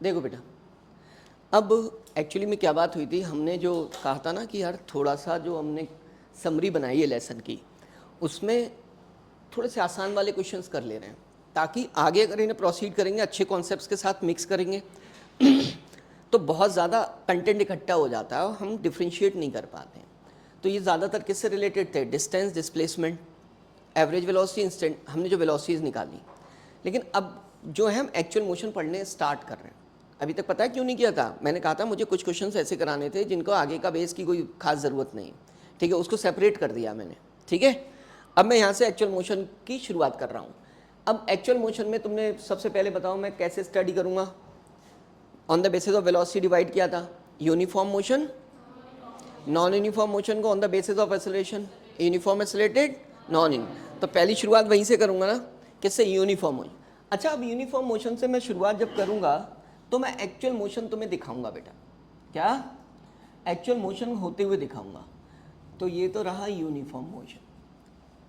देखो बेटा, अब एक्चुअली में क्या बात हुई थी, हमने जो कहा था ना कि यार थोड़ा सा जो हमने समरी बनाई है लेसन की, उसमें थोड़े से आसान वाले क्वेश्चंस कर ले रहे हैं ताकि आगे अगर इन्हें प्रोसीड करेंगे अच्छे कॉन्सेप्ट्स के साथ मिक्स करेंगे तो बहुत ज़्यादा कंटेंट इकट्ठा हो जाता है और हम डिफ्रेंशिएट नहीं कर पाते हैं। तो ये ज़्यादातर किससे रिलेटेड थे? Distance, displacement, average velocity, instant, हमने जो वेलोसिटीज़ निकाली। लेकिन अब जो है हम एक्चुअल मोशन पढ़ने स्टार्ट कर रहे हैं। अभी तक पता है क्यों नहीं किया था? मैंने कहा था मुझे कुछ क्वेश्चंस ऐसे कराने थे जिनको आगे का बेस की कोई खास ज़रूरत नहीं, ठीक है, उसको सेपरेट कर दिया मैंने, ठीक है। अब मैं यहाँ से एक्चुअल मोशन की शुरुआत कर रहा हूँ। अब एक्चुअल मोशन में तुमने सबसे पहले बताओ मैं कैसे स्टडी करूँगा? On the basis of velocity divide किया था, uniform motion, non uniform motion को on the basis of acceleration, uniform accelerated, non uni. तो पहली शुरुआत वहीं से करूँगा ना, किससे? Uniform motion. अच्छा, अब यूनिफॉर्म मोशन से मैं शुरुआत जब करूँगा तो मैं एक्चुअल मोशन तुम्हें दिखाऊंगा बेटा। क्या? एक्चुअल मोशन होते हुए दिखाऊंगा। तो ये तो रहा यूनिफॉर्म मोशन।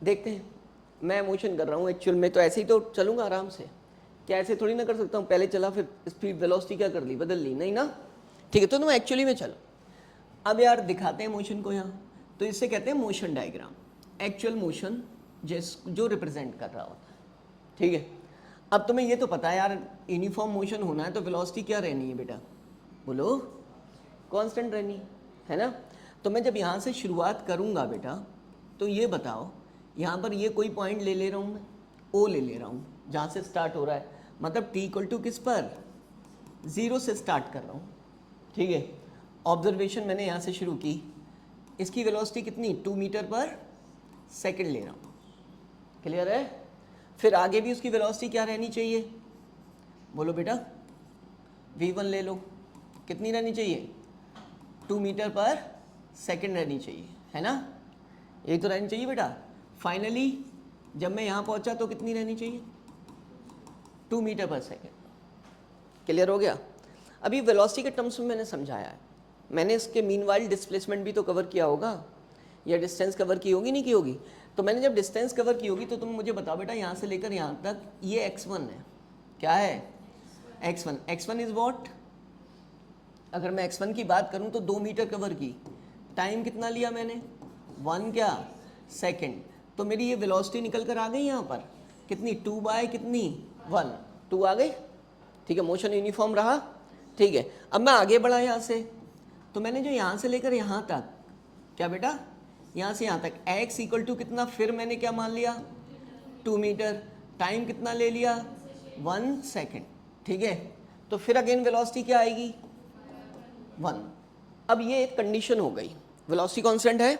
देखते हैं, मैं मोशन कर रहा हूँ एक्चुअल में, तो ऐसे ही तो चलूँगा आराम से। क्या ऐसे थोड़ी ना कर सकता हूँ, पहले चला फिर स्पीड वेलोसिटी क्या कर ली, बदल ली? नहीं ना, ठीक है। तो तुम एक्चुअली में चलो। अब यार दिखाते हैं मोशन को यहाँ, तो इससे कहते हैं मोशन डायग्राम। एक्चुअल मोशन जो रिप्रेजेंट कर रहा होता है, ठीक है। अब तुम्हें ये तो पता है यार, यूनिफॉर्म मोशन होना है तो वेलोसिटी क्या रहनी है बेटा? बोलो, कांस्टेंट रहनी है ना। तो मैं जब यहाँ से शुरुआत करूँगा बेटा, तो ये बताओ, यहाँ पर ये कोई पॉइंट ले रहा हूँ मैं, ओ ले रहा हूँ, जहाँ से स्टार्ट हो रहा है, मतलब टी इक्वल टू किस पर? 0 से स्टार्ट कर रहा हूँ, ठीक है। ऑब्जर्वेशन मैंने यहाँ से शुरू की, इसकी वेलोसिटी कितनी? 2 मीटर पर सेकेंड ले रहा हूँ, क्लियर है। फिर आगे भी उसकी वेलोसिटी क्या रहनी चाहिए? बोलो बेटा, v1 ले लो, कितनी रहनी चाहिए? 2 मीटर पर सेकेंड रहनी चाहिए, है ना, यही तो रहनी चाहिए बेटा। फाइनली जब मैं यहाँ पहुँचा तो कितनी रहनी चाहिए? 2 मीटर पर सेकेंड, क्लियर हो गया। अभी वेलोसिटी के टर्म्स में मैंने समझाया है, मैंने इसके मीनवाइल डिस्प्लेसमेंट भी तो कवर किया होगा, या डिस्टेंस कवर की होगी, नहीं की होगी? तो मैंने जब डिस्टेंस कवर की होगी तो तुम मुझे बताओ बेटा, यहाँ से लेकर यहाँ तक ये x1 है, क्या है? x1। x1 is what? अगर मैं x1 की बात करूँ तो 2 मीटर कवर की, टाइम कितना लिया मैंने? 1 क्या? सेकेंड। तो मेरी ये वेलोसिटी निकल कर आ गई यहाँ पर, कितनी? 2 बाय कितनी? 1, 2 आ गई, ठीक है। मोशन यूनिफॉर्म रहा, ठीक है। अब मैं आगे बढ़ा यहाँ से, तो मैंने जो यहाँ से लेकर यहाँ तक, क्या बेटा? यहाँ से यहाँ तक x इक्वल टू कितना? फिर मैंने क्या मान लिया? 2 मीटर। टाइम कितना ले लिया? 1 सेकेंड, ठीक है। तो फिर अगेन वेलोसिटी क्या आएगी? 1। अब ये एक कंडीशन हो गई, वेलोसिटी कांस्टेंट है,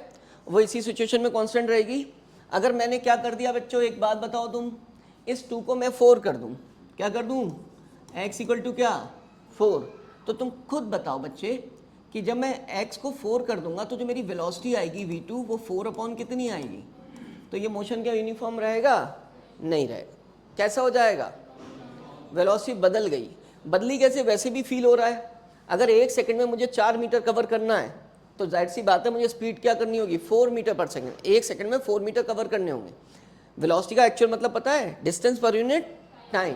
वो इसी सिचुएशन में कांस्टेंट रहेगी। अगर मैंने क्या कर दिया बच्चों, एक बात बताओ तुम, इस 2 को मैं 4 कर दूँ, क्या कर दूँ? x इक्वल टू क्या? 4। तो तुम खुद बताओ बच्चे कि जब मैं x को 4 कर दूंगा तो जो मेरी वेलोसिटी आएगी v2 वो 4 अपॉन कितनी आएगी? तो ये मोशन क्या यूनिफॉर्म रहेगा? नहीं रहेगा। कैसा हो जाएगा? वेलोसिटी बदल गई। बदली कैसे? वैसे भी फील हो रहा है। अगर 1 सेकंड में मुझे 4 मीटर कवर करना है तो जाहिर सी बात है मुझे स्पीड क्या करनी होगी? 4 मीटर पर सेकंड। 1 सेकंड में 4 मीटर कवर करने होंगे। वेलोसिटी का एक्चुअल मतलब पता है? डिस्टेंस पर यूनिट टाइम,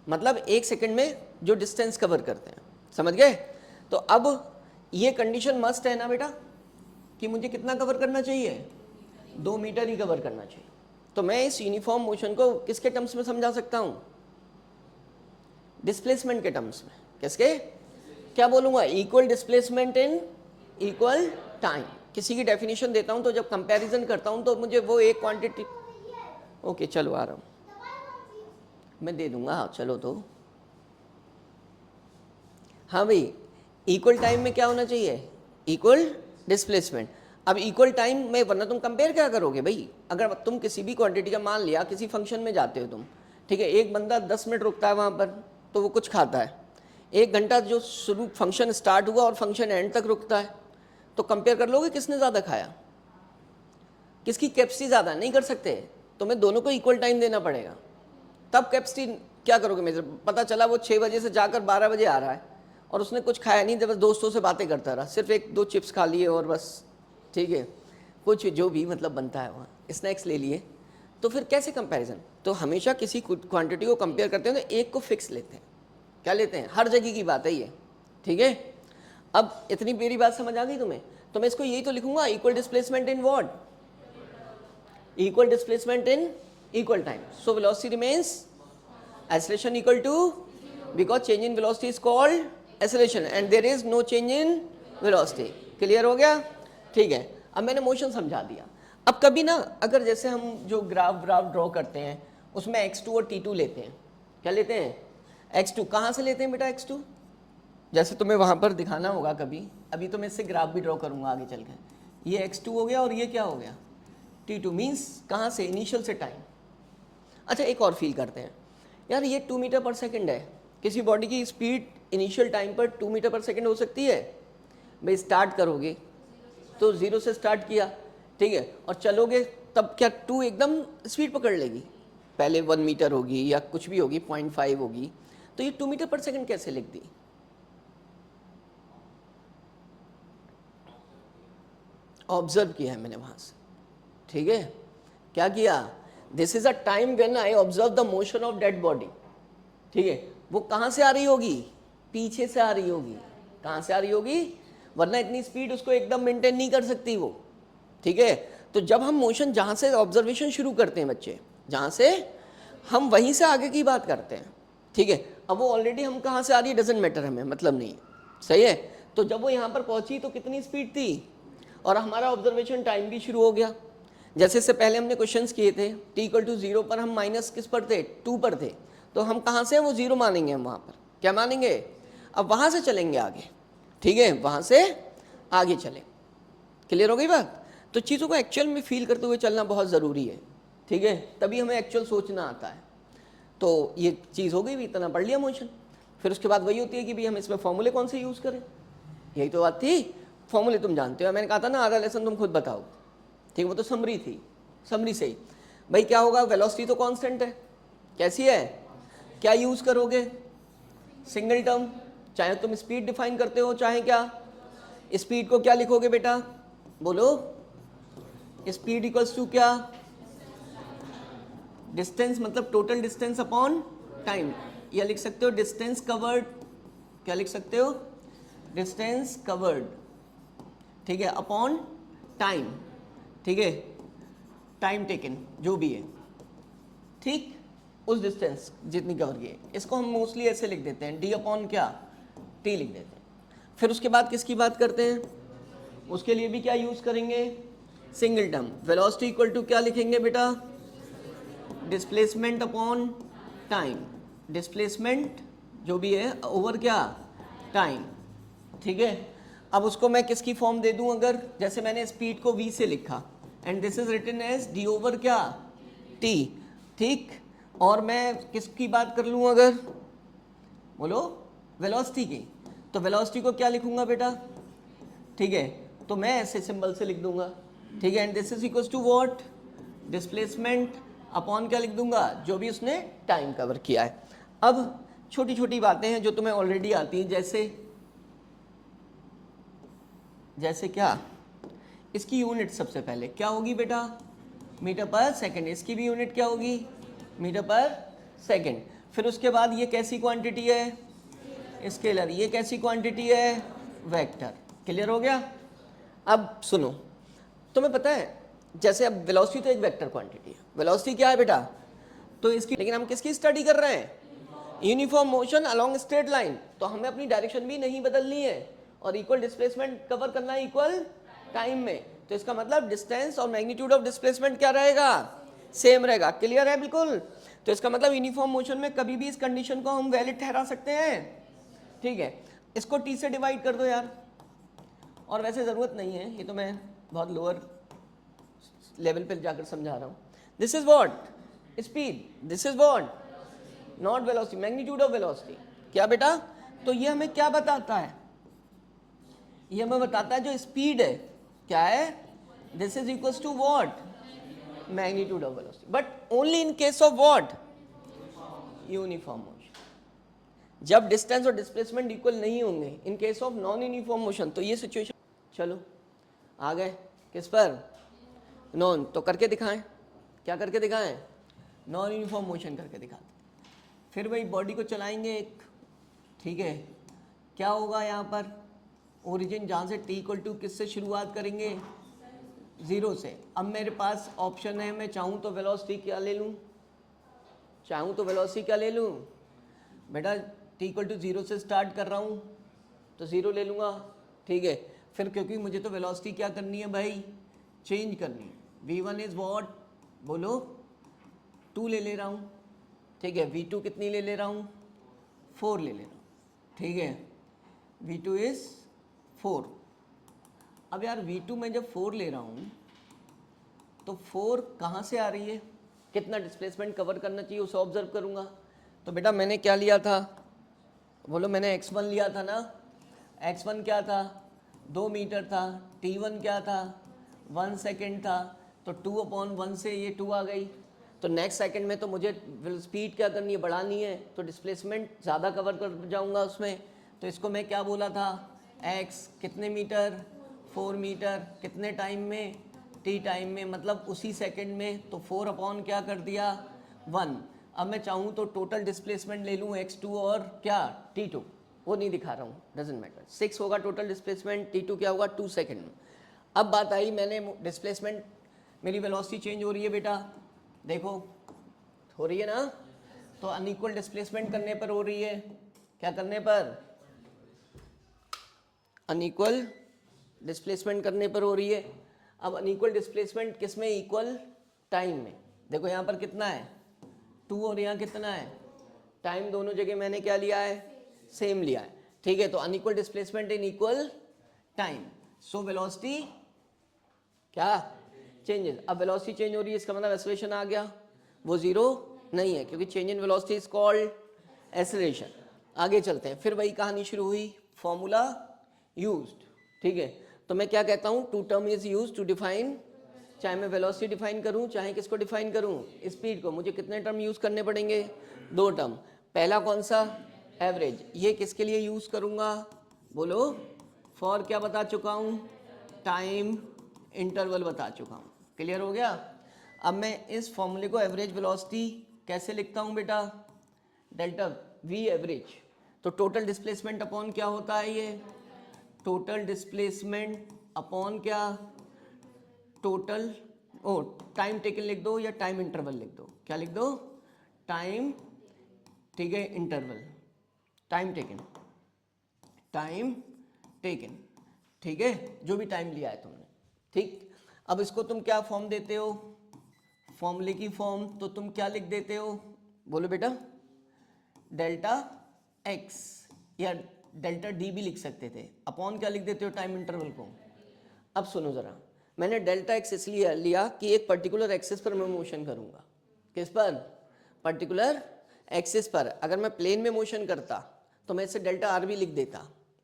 मतलब 1 सेकंड में जो डिस्टेंस कवर करते हैं, समझ गए? तो अब ये कंडीशन मस्ट है ना बेटा, कि मुझे कितना कवर करना चाहिए? 2 मीटर ही कवर करना चाहिए। तो मैं इस यूनिफॉर्म मोशन को किसके टर्म्स में समझा सकता हूँ? डिस्प्लेसमेंट के टर्म्स में। किसके? क्या बोलूँगा? Equal displacement in equal time. किसी की डेफिनेशन देता हूँ तो जब कंपैरिजन करता हूँ तो मुझे वो एक क्वांटिटी, ओके चलो आ रहा हूँ, मैं दे दूंगा, हाँ चलो। तो हाँ भाई, इक्वल टाइम में क्या होना चाहिए? Equal displacement. अब इक्वल टाइम में, वरना तुम कंपेयर क्या करोगे भाई? अगर तुम किसी भी क्वांटिटी का, मान लिया किसी फंक्शन में जाते हो तुम, ठीक है, एक बंदा 10 मिनट रुकता है वहाँ पर तो वो कुछ खाता है, 1 घंटा जो शुरू फंक्शन स्टार्ट हुआ और फंक्शन एंड तक रुकता है, तो कंपेयर कर लोगे किसने ज़्यादा खाया, किसकी कैपेसिटी ज़्यादा? नहीं कर सकते। तुम्हें दोनों को इक्वल टाइम देना पड़ेगा, तब कैपेसिटी क्या करोगे मेजर? पता चला वो 6 बजे से जाकर 12 बजे आ रहा है और उसने कुछ खाया नहीं, जब दोस्तों से बातें करता रहा, सिर्फ 1-2 चिप्स खा लिए और बस, ठीक है, कुछ जो भी मतलब बनता है वहाँ स्नैक्स ले लिए, तो फिर कैसे कंपैरिजन? तो हमेशा किसी क्वांटिटी को कंपेयर करते हैं तो एक को फिक्स लेते हैं, क्या लेते हैं, हर जगह की बात है ये, ठीक है। अब इतनी मेरी बात समझ आ गई तुम्हें, तो मैं इसको यही तो लिखूंगा, equal displacement in what, equal displacement in equal time, so velocity remains acceleration equal to, because change in velocity is called acceleration and there is no change in velocity। Clear हो गया, ठीक है। अब मैंने मोशन समझा दिया। अब कभी ना अगर जैसे हम जो ग्राफ ड्रॉ करते हैं उसमें x2 और t2 लेते हैं, क्या लेते हैं, x2 कहाँ से लेते हैं बेटा, x2 जैसे तुम्हें वहाँ पर दिखाना होगा कभी, अभी तो मैं इससे ग्राफ भी ड्रॉ करूँगा आगे चल कर। ये x2 हो गया और ये क्या हो गया, t2, मीन्स कहाँ से, इनिशियल से टाइम। अच्छा एक और फील करते हैं यार, ये 2 मीटर पर सेकंड है, किसी बॉडी की स्पीड इनिशियल टाइम पर 2 मीटर पर सेकंड हो सकती है भाई। स्टार्ट करोगे तो 0 से स्टार्ट किया, ठीक है, और चलोगे तब क्या 2 एकदम स्पीड पकड़ लेगी, पहले 1 मीटर होगी या कुछ भी होगी, 0.5 होगी, तो ये 2 मीटर पर सेकंड कैसे लिख दी, ऑब्जर्व किया है मैंने वहाँ से, ठीक है। क्या किया, this is a time when I observe the motion of dead body, ठीक है। वो कहाँ से आ रही होगी, पीछे से आ रही होगी, कहाँ से आ रही होगी, वरना इतनी स्पीड उसको एकदम मेंटेन नहीं कर सकती वो, ठीक है। तो जब हम मोशन जहाँ से ऑब्जर्वेशन शुरू करते हैं बच्चे, जहाँ से हम वहीं से आगे की बात करते हैं, ठीक है। अब वो ऑलरेडी हम कहाँ से आ रही है डजेंट मैटर, हमें मतलब नहीं, सही है। तो जब वो यहाँ पर पहुँची तो कितनी स्पीड थी और हमारा ऑब्जर्वेशन टाइम भी शुरू हो गया। जैसे इससे पहले हमने क्वेश्चंस किए थे, t = 0 पर हम माइनस किस पर थे, 2 पर थे, तो हम कहाँ से वो 0 मानेंगे, हम वहाँ पर क्या मानेंगे, अब वहाँ से चलेंगे आगे, ठीक है, वहाँ से आगे चलें। क्लियर हो गई बात। तो चीज़ों को एक्चुअल में फील करते हुए चलना बहुत ज़रूरी है, ठीक है, तभी हमें एक्चुअल सोचना आता है। तो ये चीज़ हो गई भी, इतना पढ़ लिया मोशन, फिर उसके बाद वही होती है कि भाई हम इसमें फॉर्मूले कौन से यूज़ करें, यही तो बात थी। फॉर्मूले तुम जानते हो, मैंने कहा था ना आधा लेसन तुम खुद बताओ, ठीक, वो तो समरी थी, समरी से ही भाई क्या होगा, वेलोसिटी तो कांस्टेंट है, कैसी है, क्या यूज़ करोगे, सिंगल टर्म, चाहे तुम स्पीड डिफाइन करते हो चाहे क्या, स्पीड को क्या लिखोगे बेटा, बोलो, स्पीड इक्वल्स टू क्या, डिस्टेंस, मतलब टोटल डिस्टेंस अपॉन टाइम, या लिख सकते हो डिस्टेंस कवर्ड, क्या लिख सकते हो, डिस्टेंस कवर्ड, ठीक है, अपॉन टाइम, ठीक है, टाइम टेकन जो भी है, ठीक, उस डिस्टेंस जितनी कवर की है, इसको हम मोस्टली ऐसे लिख देते हैं, d अपॉन क्या, t लिख देते हैं। फिर उसके बाद किसकी बात करते हैं, उसके लिए भी क्या यूज़ करेंगे, single term, velocity equal to क्या लिखेंगे बेटा, डिस्प्लेसमेंट अपॉन टाइम, डिस्प्लेसमेंट जो भी है ओवर क्या, टाइम, ठीक है। अब उसको मैं किसकी फॉर्म दे दूं, अगर जैसे मैंने स्पीड को v से लिखा and this is written as d over क्या, t, ठीक, और मैं किसकी बात कर लूं अगर, बोलो, वेलोसिटी की, तो वेलोसिटी को क्या लिखूंगा बेटा, ठीक है, तो मैं ऐसे सिंबल से लिख दूंगा, ठीक है, and this is equals to what, displacement upon क्या लिख दूंगा, जो भी उसने टाइम कवर किया है। अब छोटी छोटी बातें हैं जो तुम्हें ऑलरेडी आती हैं, जैसे क्या, इसकी यूनिट सबसे पहले क्या होगी बेटा, मीटर पर सेकंड, इसकी भी यूनिट क्या होगी, मीटर पर सेकंड। फिर उसके बाद ये कैसी क्वांटिटी है, स्केलर, ये कैसी क्वांटिटी है, वेक्टर। क्लियर हो गया। अब सुनो, तुम्हें पता है जैसे अब वेलोसिटी तो एक वेक्टर क्वांटिटी है, वेलोसिटी क्या है बेटा, तो इसकी, लेकिन हम किसकी स्टडी कर रहे हैं, uniform motion along straight line, तो हमें अपनी डायरेक्शन भी नहीं बदलनी है और इक्वल डिस्प्लेसमेंट कवर करना है इक्वल टाइम में, तो इसका मतलब डिस्टेंस और मैग्नीट्यूड ऑफ डिस्प्लेसमेंट क्या रहेगा, सेम रहेगा। क्लियर है बिल्कुल। तो इसका मतलब यूनिफॉर्म मोशन में कभी भी इस कंडीशन को हम वैलिड ठहरा सकते हैं, ठीक है। इसको t से डिवाइड कर दो यार, और वैसे ज़रूरत नहीं है, ये तो मैं बहुत लोअर लेवल पर जाकर समझा रहा हूँ। This is what, speed, this is what, not velocity, magnitude of velocity, क्या बेटा, तो ये हमें क्या बताता है, ये हमें बताता है जो स्पीड है क्या है, this is equals to what, magnitude of velocity, but only in case of what, uniform motion. जब डिस्टेंस और डिस्प्लेसमेंट इक्वल नहीं होंगे, in case of non uniform motion, तो ये सिचुएशन, चलो आ गए किस पर, नॉन, तो करके दिखाएं, क्या करके दिखाएं, नॉन यूनिफॉर्म मोशन करके दिखाते। फिर वही बॉडी को चलाएंगे एक ठीक है, क्या होगा यहाँ पर ओरिजिन जहाँ से t इक्वल टू किससे शुरुआत करेंगे, 0 से। अब मेरे पास ऑप्शन है, मैं चाहूँ तो वेलोसिटी क्या ले लूँ, चाहूँ तो वेलोसिटी क्या ले लूँ बेटा, t इक्वल टू 0 से स्टार्ट कर रहा हूँ तो 0 ले लूँगा, ठीक है। फिर क्योंकि मुझे तो वेलोसिटी क्या करनी है भाई, चेंज करनी है। v1 इज़ वॉट, बोलो 2 ले रहा हूँ, ठीक है। v2 कितनी ले रहा हूँ, 4 ले रहा हूँ, ठीक है। v2 is 4। अब यार v2 में जब 4 ले रहा हूँ तो 4 कहाँ से आ रही है, कितना डिस्प्लेसमेंट कवर करना चाहिए उसे ऑब्जर्व करूँगा। तो बेटा मैंने क्या लिया था, बोलो मैंने x1 लिया था ना, x1 क्या था, 2 मीटर था, t1 क्या था, 1 सेकेंड था, तो 2/1 से ये 2 आ गई। तो नेक्स्ट सेकंड में तो मुझे स्पीड क्या करनी है, बढ़ानी है, तो डिस्प्लेसमेंट ज़्यादा कवर कर जाऊंगा उसमें। तो इसको मैं क्या बोला था, x कितने मीटर, 4 मीटर, कितने टाइम में, t टाइम में, मतलब उसी सेकंड में। तो 4/, क्या कर दिया, 1। अब मैं चाहूँ तो टोटल डिस्प्लेसमेंट ले लूँ x2 और क्या t2, वो नहीं दिखा रहा हूँ, डजेंट मैटर। 6 होगा टोटल डिस्प्लेसमेंट, t2 क्या होगा 2 सेकेंड में। अब बात आई, मैंने डिस्प्लेसमेंट, मेरी वेलोसिटी चेंज हो रही है बेटा, देखो हो रही है ना। तो अनइक्वल डिस्प्लेसमेंट करने पर हो रही है, क्या करने पर, अनइक्वल डिस्प्लेसमेंट करने पर हो रही है। अब अनइक्वल डिस्प्लेसमेंट किस में, इक्वल टाइम में। देखो यहाँ पर कितना है 2 और यहाँ कितना है, टाइम दोनों जगह मैंने क्या लिया है, सेम लिया है, ठीक है। तो unequal displacement in equal time, so velocity क्या चेंजेस। अब वेलोसिटी चेंज हो रही है, इसका मतलब एक्सेलरेशन आ गया, वो 0 नहीं है क्योंकि change in velocity is called acceleration. आगे चलते हैं, फिर वही कहानी शुरू हुई, फॉर्मूला यूज्ड, ठीक है। तो मैं क्या कहता हूँ, 2 term is used to define, चाहे मैं वेलोसिटी डिफाइन करूँ चाहे किसको डिफाइन करूँ, स्पीड को, मुझे कितने टर्म यूज करने पड़ेंगे, 2 टर्म। पहला कौन सा, एवरेज, ये किसके लिए यूज करूँगा, बोलो, फॉर क्या बता चुका हूँ, टाइम इंटरवल बता चुका हूँ, क्लियर हो गया। अब मैं इस फॉर्मूले को एवरेज वेलोसिटी कैसे लिखता हूँ बेटा, डेल्टा वी एवरेज। तो टोटल डिस्प्लेसमेंट अपॉन क्या होता है, ये टोटल डिस्प्लेसमेंट अपॉन क्या, टोटल टाइम टेकन लिख दो या टाइम इंटरवल लिख दो, क्या लिख दो, टाइम, ठीक है, interval, time taken, time taken, ठीक है, जो भी टाइम लिया है तुमने, ठीक। अब इसको तुम क्या फॉर्म देते हो, फॉर्मूले की फॉर्म, तो तुम क्या लिख देते हो, बोलो बेटा, डेल्टा एक्स या डेल्टा डी भी लिख सकते थे, अपॉन क्या लिख देते हो, टाइम इंटरवल को। अब सुनो ज़रा, मैंने डेल्टा एक्स इसलिए लिया कि एक पर्टिकुलर एक्सिस पर मैं मोशन करूँगा, किस पर, पर्टिकुलर एक्सिस पर। अगर मैं प्लेन में मोशन करता तो मैं इसे डेल्टा आर भी लिख देता,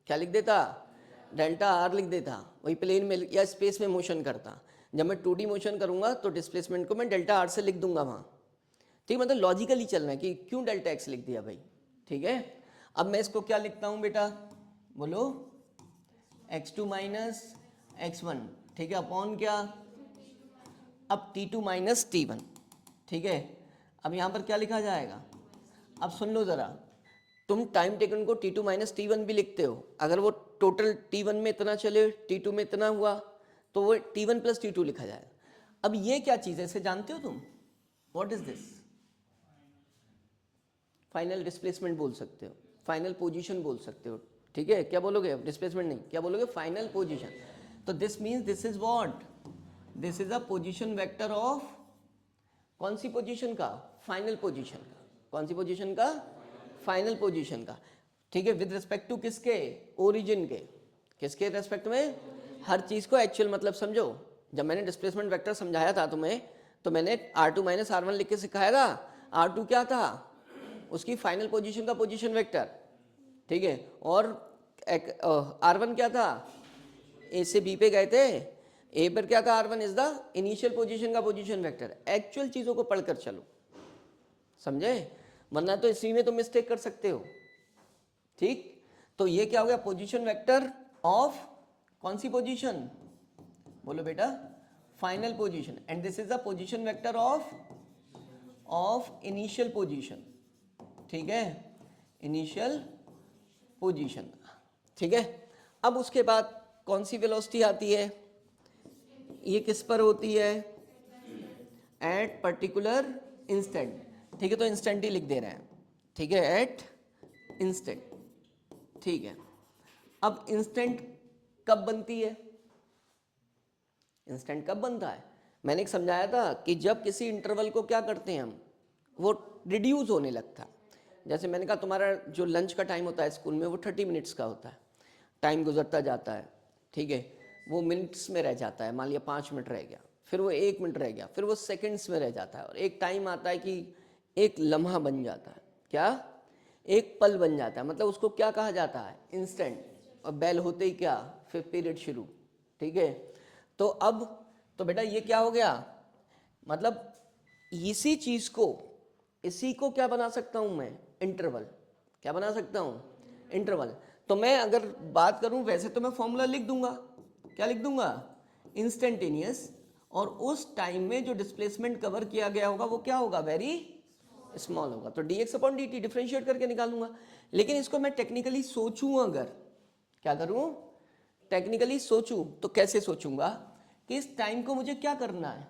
क्या लिख देता, डेल्टा आर लिख देता, वही प्लेन में या स्पेस में मोशन करता। जब मैं 2D मोशन करूँगा तो डिस्प्लेसमेंट को मैं डेल्टा आर से लिख दूंगा वहाँ, ठीक, मतलब लॉजिकली चलना है कि क्यों डेल्टा एक्स लिख दिया भाई, ठीक है। अब मैं इसको क्या लिखता हूँ बेटा, बोलो, x2 माइनस x1, ठीक है, अपॉन क्या, अब t2 माइनस t1, ठीक है। अब यहाँ पर क्या लिखा जाएगा, अब सुन लो ज़रा, तुम टाइम टेकन को t2 माइनस t1 भी लिखते हो, अगर वो टोटल t1 में इतना चले, t2 में इतना हुआ, तो वो t1 प्लस t2 लिखा जाएगा। अब ये क्या चीज़ है, इसे जानते हो तुम, what is this, final displacement बोल सकते हो, फाइनल पोजीशन बोल सकते हो, ठीक है। क्या बोलोगे, डिस्प्लेसमेंट नहीं, क्या बोलोगे, फाइनल पोजीशन। तो this means this is what, this is a position vector of, कौन सी पोजीशन का, फाइनल पोजीशन का, कौन सी पोजीशन का, फाइनल पोजीशन का, ठीक है, विद रिस्पेक्ट टू किसके, ओरिजिन के, किसके रेस्पेक्ट में, हर चीज़ को एक्चुअल मतलब समझो। जब मैंने डिस्प्लेसमेंट वेक्टर समझाया था तुम्हें, तो मैंने R2 माइनस R1 लिख के सिखाया था। R2 क्या था, उसकी फाइनल पोजीशन का पोजीशन वेक्टर, ठीक है, और R1 क्या था, ए से बी पे गए थे, ए पर क्या था, R1 is the initial position का पोजीशन वेक्टर। एक्चुअल चीज़ों को पढ़कर चलो, समझे, वरना तो इसी में तो मिस्टेक कर सकते हो, ठीक। तो ये क्या हो गया, पोजीशन वेक्टर ऑफ, कौन सी पोजीशन, बोलो बेटा, final position, and this is the position vector of initial position, ठीक है, इनिशियल पोजीशन, ठीक है। अब उसके बाद कौन सी वेलोसिटी आती है, ये किस पर होती है, एट पर्टिकुलर इंस्टेंट, ठीक है। तो इंस्टेंट ही लिख दे रहे हैं, ठीक है, एट इंस्टेंट, ठीक है। अब इंस्टेंट कब बनती है, इंस्टेंट कब बनता है, मैंने एक समझाया था कि जब किसी इंटरवल को क्या करते हैं हम, वो रिड्यूस होने लगता है। जैसे मैंने कहा तुम्हारा जो लंच का टाइम होता है स्कूल में वो 30 मिनट्स का होता है, टाइम गुजरता जाता है, ठीक है, वो मिनट्स में रह जाता है, मान लिया 5 मिनट रह गया, फिर वो 1 मिनट रह गया, फिर वो सेकंड्स में रह जाता है, और एक टाइम आता है कि एक लम्हा बन जाता है, क्या, एक पल बन जाता है, मतलब उसको क्या कहा जाता है, इंस्टेंट। और बेल होते ही क्या, फिर पीरियड शुरू, ठीक है। तो अब तो बेटा ये क्या हो गया, मतलब इसी चीज को, इसी को क्या बना सकता हूं मैं, इंटरवल, क्या बना सकता हूं, इंटरवल। तो मैं अगर बात करूं वैसे तो मैं फॉर्मूला लिख दूंगा, क्या लिख दूंगा, इंस्टेंटेनियस, और उस टाइम में जो डिस्प्लेसमेंट कवर किया गया होगा वो क्या होगा, वेरी स्मॉल होगा, तो dx अपॉन dt डिफरेंशिएट करके निकालूंगा। लेकिन इसको मैं टेक्निकली सोचूं, अगर क्या करूं, टेक्निकली सोचूं, तो कैसे सोचूंगा कि इस टाइम को मुझे क्या करना है,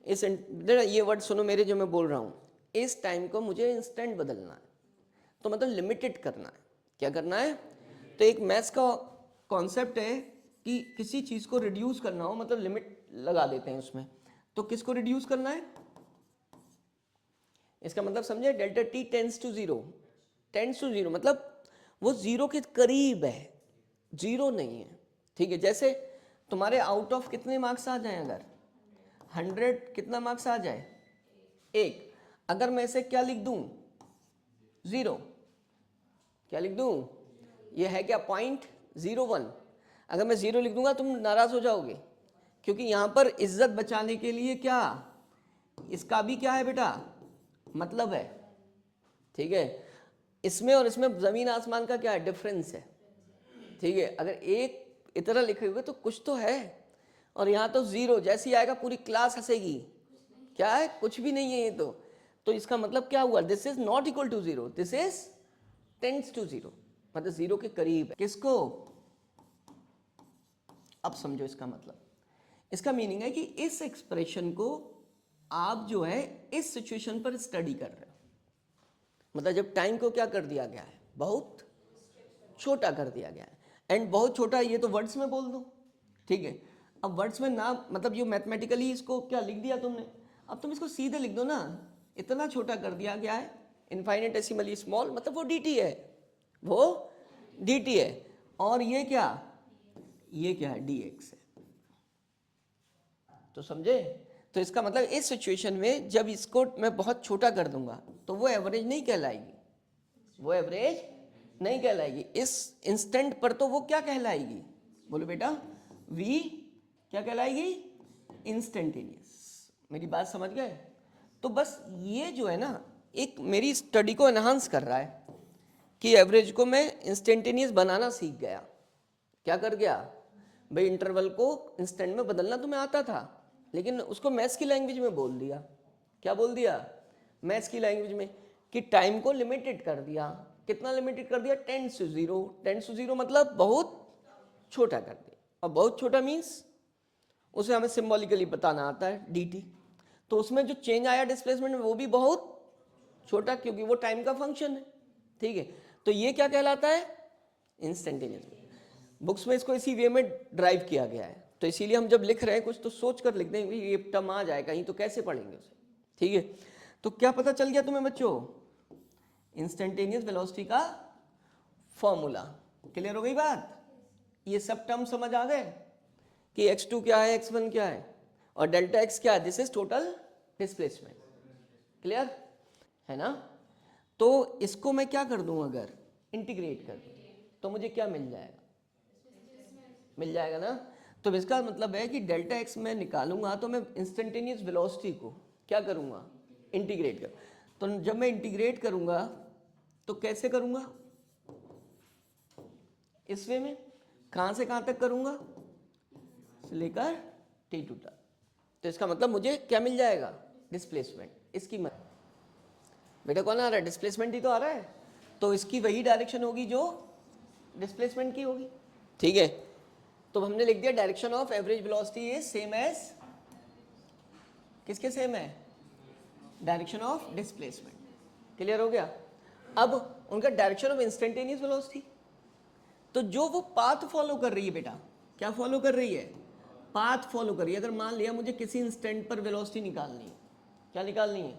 इस ये वर्ड सुनो मेरे जो मैं बोल रहा हूं, इस टाइम को मुझे इंस्टेंट बदलना है, तो मतलब लिमिटेड करना है, क्या करना है। तो एक मैथ्स का कॉन्सेप्ट है कि किसी चीज को रिड्यूस करना हो, मतलब लिमिट लगा देते हैं उसमें, तो किसको रिड्यूस करना है, इसका मतलब समझे, delta T tends to zero, tends to zero मतलब वो जीरो के करीब है, जीरो नहीं है, ठीक है। जैसे तुम्हारे आउट ऑफ कितने मार्क्स आ जाए, अगर 100 कितना मार्क्स आ जाए, एक, अगर मैं इसे क्या लिख दूं, जीरो, क्या लिख दूं, ये है क्या, 0.01, अगर मैं जीरो लिख दूंगा तुम नाराज हो जाओगे, क्योंकि यहां पर इज्जत बचाने के लिए क्या, इसका भी क्या है बेटा, मतलब है, ठीक है। इसमें और इसमें जमीन आसमान का क्या है, डिफरेंस है, ठीक है। अगर एक इतना लिखे तो कुछ तो है, और यहां तो जीरो, जैसे ही आएगा पूरी क्लास हंसेगी, क्या है, कुछ भी नहीं है ये तो इसका मतलब क्या हुआ, this is not equal to zero, this is tends to zero, मतलब जीरो के करीब है, किसको, अब समझो इसका मतलब, इसका मीनिंग है कि इस एक्सप्रेशन को आप जो है इस सिचुएशन पर स्टडी कर रहे हो, मतलब जब टाइम को क्या कर दिया गया है, बहुत छोटा कर दिया गया है, एंड बहुत छोटा, ये तो वर्ड्स में बोल दो, ठीक है। अब वर्ड्स में ना, मतलब ये मैथमेटिकली इसको क्या लिख दिया तुमने, अब तुम इसको सीधे लिख दो ना, इतना छोटा कर दिया गया है, इनफाइनेटेसिमली स्मॉल, मतलब वो dt है, वो dt है, और ये क्या है, dx है, तो समझे। तो इसका मतलब इस सिचुएशन में जब इसको मैं बहुत छोटा कर दूंगा तो वो एवरेज नहीं कहलाएगी, वो एवरेज नहीं कहलाएगी, इस इंस्टेंट पर तो वो क्या कहलाएगी, बोलो बेटा, v क्या कहलाएगी, इंस्टेंटेनियस। मेरी बात समझ गए। तो बस ये जो है ना, एक मेरी स्टडी को एनहांस कर रहा है कि एवरेज को मैं इंस्टेंटेनियस बनाना सीख गया, क्या कर गया भाई, इंटरवल को इंस्टेंट में बदलना तो मैं आता था, लेकिन उसको मैथ्स की लैंग्वेज में बोल दिया, क्या बोल दिया, मैथ्स की लैंग्वेज में, कि टाइम को लिमिटेड कर दिया, कितना लिमिटेड कर दिया, tends to zero, tends to zero मतलब बहुत छोटा कर दिया, और बहुत छोटा मीन्स उसे हमें सिंबॉलिकली बताना आता है dt, तो उसमें जो चेंज आया डिस्प्लेसमेंट में वो भी बहुत छोटा, क्योंकि वो टाइम का फंक्शन है, ठीक है। तो ये क्या कहलाता है, इंस्टेंटेनियस। बुक्स में इसको इसी वे में ड्राइव किया गया है, तो इसीलिए हम जब लिख रहे हैं कुछ तो सोच कर लिख देंगे, ये टर्म आ जाए कहीं तो कैसे पढ़ेंगे उसे, ठीक है। तो क्या पता चल गया तुम्हें बच्चों, इंस्टेंटेनियस वेलोसिटी का फॉर्मूला, क्लियर हो गई बात, ये सब टर्म समझ आ गए कि x2 क्या है, x1 क्या है, और डेल्टा x क्या है, this is total displacement, clear है ना। तो इसको मैं क्या कर दूं, अगर इंटीग्रेट कर दूं तो मुझे क्या मिल जाएगा, मिल जाएगा ना। तो इसका मतलब है कि डेल्टा एक्स मैं निकालूंगा तो मैं इंस्टेंटेनियस वेलोसिटी को क्या करूंगा, इंटीग्रेट कर, तो जब मैं इंटीग्रेट करूंगा तो कैसे करूंगा, इस वे में, कहां से कहां तक करूंगा, से लेकर टी टू तक, तो इसका मतलब मुझे क्या मिल जाएगा, डिस्प्लेसमेंट, इसकी बेटा कौन आ रहा है, डिस्प्लेसमेंट ही तो आ रहा है, तो इसकी वही डायरेक्शन होगी जो डिस्प्लेसमेंट की होगी, ठीक है। तो हमने लिख दिया direction of average velocity is same as, किसके सेम है, डायरेक्शन ऑफ डिस्प्लेसमेंट। क्लियर हो गया। अब उनका डायरेक्शन ऑफ इंस्टेंटेनियस वेलोसिटी, तो जो वो पाथ फॉलो कर रही है बेटा, क्या फॉलो कर रही है, पाथ फॉलो कर रही है। अगर मान लिया मुझे किसी इंस्टेंट पर वेलोसिटी निकालनी है, क्या निकालनी है,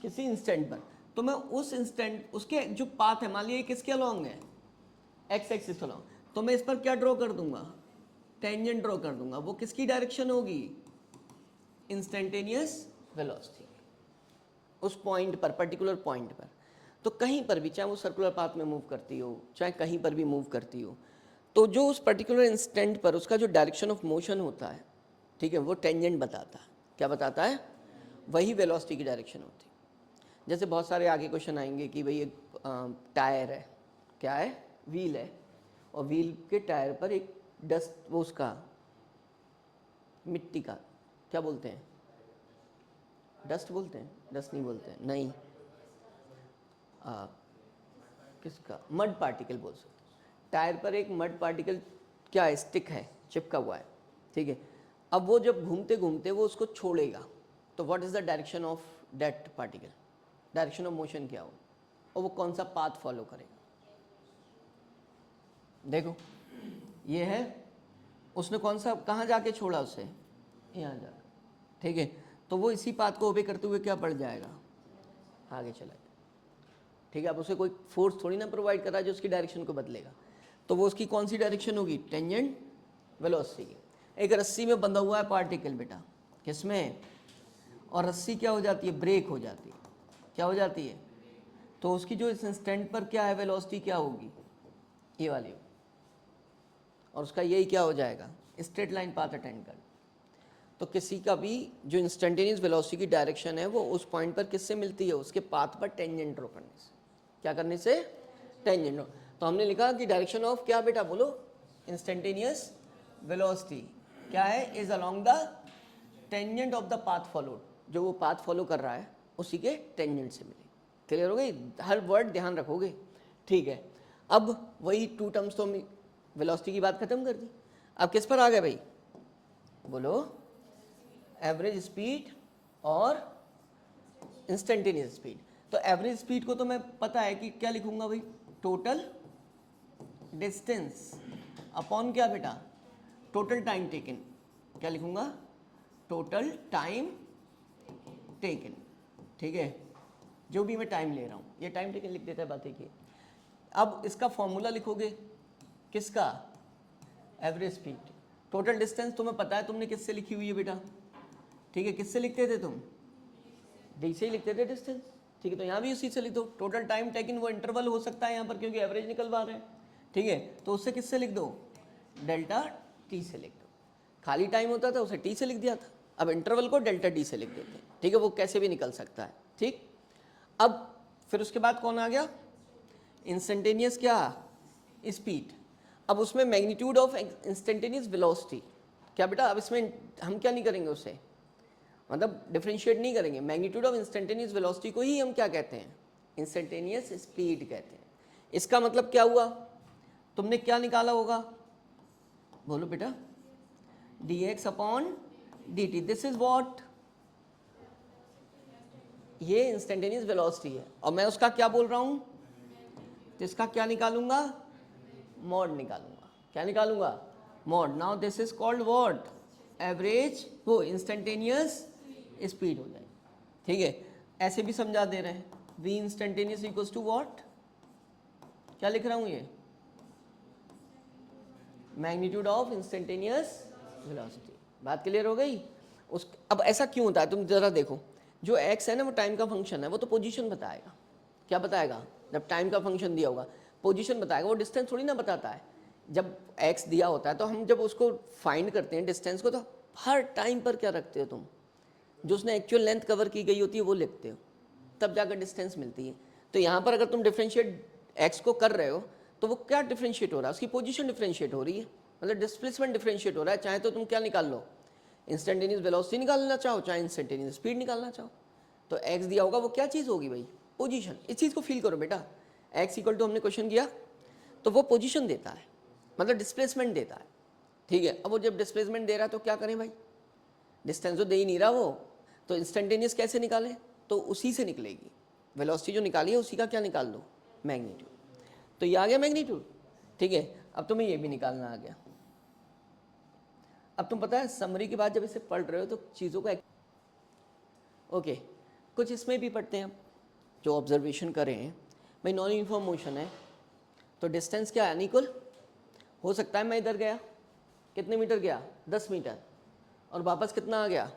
किसी इंस्टेंट पर, तो मैं उस इंस्टेंट उसके जो पाथ है, मान लिया किसके अलोंग है, एक्स एक्सिस अलोंग, तो मैं इस पर क्या ड्रॉ कर दूंगा, टेंजेंट ड्रॉ कर दूंगा। वो किसकी डायरेक्शन होगी, इंस्टेंटेनियस वेलोसिटी, उस पॉइंट पर, पर्टिकुलर पॉइंट पर। तो कहीं पर भी, चाहे वो सर्कुलर पाथ में मूव करती हो, चाहे कहीं पर भी मूव करती हो, तो जो उस पर्टिकुलर इंस्टेंट पर उसका जो डायरेक्शन ऑफ मोशन होता है, ठीक है, वो टेंजेंट बताता है। क्या बताता है, वही वेलोसिटी की डायरेक्शन होती है। जैसे बहुत सारे आगे क्वेश्चन आएंगे कि भाई एक टायर है, क्या है, व्हील है, और व्हील के टायर पर एक डस्ट, वो उसका मिट्टी का, क्या बोलते हैं, डस्ट बोलते हैं, डस्ट नहीं बोलते हैं, नहीं, किसका, मड पार्टिकल बोल सकते हैं। टायर पर एक मड पार्टिकल क्या है, स्टिक है, चिपका हुआ है, ठीक है। अब वो जब घूमते घूमते वो उसको छोड़ेगा, तो what is the direction of that particle, direction of motion क्या हो, और वो कौन सा पाथ फॉलो करेगा। देखो ये है, उसने कौन सा, कहाँ जाके छोड़ा उसे, यहाँ जाकर, ठीक है। तो वो इसी पाथ को ओबे करते हुए क्या बढ़ जाएगा, आगे चला जाएगा, ठीक है। अब उसे कोई फोर्स थोड़ी ना प्रोवाइड कर रहा है जो उसकी डायरेक्शन को बदलेगा, तो वो उसकी कौन सी डायरेक्शन होगी, टेंजेंट वेलोसिटी की। एक रस्सी में बंधा हुआ है पार्टिकल बेटा, किसमें, और रस्सी क्या हो जाती है, ब्रेक हो जाती है, क्या हो जाती है, तो उसकी जो इस इंस्टेंट पर क्या है, वेलोसिटी क्या होगी, ये वाली होगी, और उसका यही क्या हो जाएगा, स्ट्रेट लाइन पाथ अटेंड कर। तो किसी का भी जो इंस्टेंटेनियस वेलोसिटी की डायरेक्शन है वो उस पॉइंट पर किससे मिलती है, उसके पाथ पर टेंजेंट ड्रॉ करने से, क्या करने से, टेंजेंट ड्रॉ। तो हमने लिखा कि डायरेक्शन ऑफ क्या बेटा बोलो, इंस्टेंटेनियस वेलोसिटी क्या है, is along the tangent of the path followed, जो वो पाथ फॉलो कर रहा है उसी के टेंजेंट से मिले। क्लियर हो गई, हर वर्ड ध्यान रखोगे, ठीक है। अब वही टू टर्म्स तो हम वेलोसिटी की बात खत्म कर दी। अब किस पर आ गए भाई, बोलो, एवरेज स्पीड और इंस्टेंटेनियस स्पीड। तो एवरेज स्पीड को तो मैं पता है कि क्या लिखूंगा भाई, टोटल डिस्टेंस अपॉन क्या बेटा, टोटल टाइम टेकन, क्या लिखूंगा, टोटल टाइम टेकन, ठीक है। जो भी मैं टाइम ले रहा हूँ, ये टाइम टेकन लिख देता है, बात एक ही। अब इसका फॉर्मूला लिखोगे, किसका, एवरेज स्पीड, टोटल डिस्टेंस तुम्हें पता है, तुमने किससे लिखी हुई है बेटा, ठीक है, किससे लिखते थे तुम, डी से ही लिखते थे डिस्टेंस, ठीक है। तो यहाँ भी उसी से लिख दो, टोटल टाइम टेकन वो इंटरवल हो सकता है यहाँ पर क्योंकि एवरेज निकलवा रहे हैं, ठीक है। तो उससे किससे लिख दो, डेल्टा टी से लिख दो। खाली टाइम होता था उसे टी से लिख दिया था, अब इंटरवल को डेल्टा टी से लिख देते हैं, ठीक है। वो कैसे भी निकल सकता है, ठीक। अब फिर उसके बाद कौन आ गया, इंस्टेंटेनियस क्या, स्पीड। अब उसमें मैग्नीट्यूड ऑफ इंस्टेंटेनियस वेलोसिटी, क्या बेटा, अब इसमें हम क्या नहीं करेंगे उसे, मतलब डिफरेंशिएट नहीं करेंगे। मैग्नीट्यूड ऑफ इंस्टेंटेनियस वेलोसिटी को ही हम क्या कहते हैं, इंस्टेंटेनियस स्पीड कहते हैं। इसका मतलब क्या हुआ, तुमने क्या निकाला होगा, बोलो बेटा, dx upon dt, this is what, ये इंस्टेंटेनियस वेलोसिटी है, और मैं उसका क्या बोल रहा हूं, तो इसका क्या निकालूंगा, मॉड निकालूंगा, क्या निकालूंगा, mod. Now this is called what, average, वो इंस्टेंटेनियस स्पीड हो जाएगी, ठीक है। ऐसे भी समझा दे रहे हैं, v instantaneous equals to what, क्या लिख रहा हूं ये, मैग्नीट्यूड ऑफ इंस्टेंटेनियस वेलोसिटी। बात क्लियर हो गई। उस अब ऐसा क्यों होता है, तुम जरा देखो, जो x है ना वो टाइम का फंक्शन है, वो तो पोजीशन बताएगा, क्या बताएगा, जब टाइम का फंक्शन दिया होगा पोजीशन बताएगा, वो डिस्टेंस थोड़ी ना बताता है। जब x दिया होता है तो हम जब उसको फाइंड करते हैं डिस्टेंस को, तो हर टाइम पर क्या रखते हो तुम, जो उसने एक्चुअल लेंथ कवर की गई होती है वो लिखते हो, तब जाकर डिस्टेंस मिलती है। तो यहाँ पर अगर तुम डिफ्रेंशिएट x को कर रहे हो तो वो क्या डिफ्रेंशिएट हो रहा है, उसकी पोजीशन डिफ्रेंशिएट हो रही है, मतलब डिस्प्लेसमेंट डिफ्रेंशिएट हो रहा है। चाहे तो तुम क्या निकाल लो, इंस्टेंटेनियस वेलोसिटी निकालना चाहो, चाहे इंस्टेंटेनियस स्पीड निकालना चाहो, तो x दिया होगा वो क्या चीज़ होगी भाई, पोजीशन। इस चीज़ को फील करो बेटा, एक्स इक्वल टू हमने क्वेश्चन किया, तो वो पोजीशन देता है, मतलब डिस्प्लेसमेंट देता है, ठीक है। अब वो जब डिस्प्लेसमेंट दे रहा है तो क्या करें भाई, डिस्टेंस तो दे ही नहीं रहा वो, तो इंस्टेंटेनियस कैसे निकालें, तो उसी से निकलेगी वेलोसिटी जो निकाली है उसी का क्या निकाल दो, मैग्नीट्यूड। तो ये आ गया मैग्नीट्यूड, ठीक है। अब तुम्हें ये भी निकालना आ गया। अब तुम पता है समरी के बाद जब इसे पढ़ रहे हो तो चीज़ों को ओके कुछ इसमें भी पढ़ते हैं हम, जो ऑब्जर्वेशन करें भाई नॉन यूनिफॉर्म मोशन है तो डिस्टेंस क्या है, अनइक्वल हो सकता है। मैं इधर गया, कितने मीटर गया, 10 मीटर, और वापस कितना आ गया,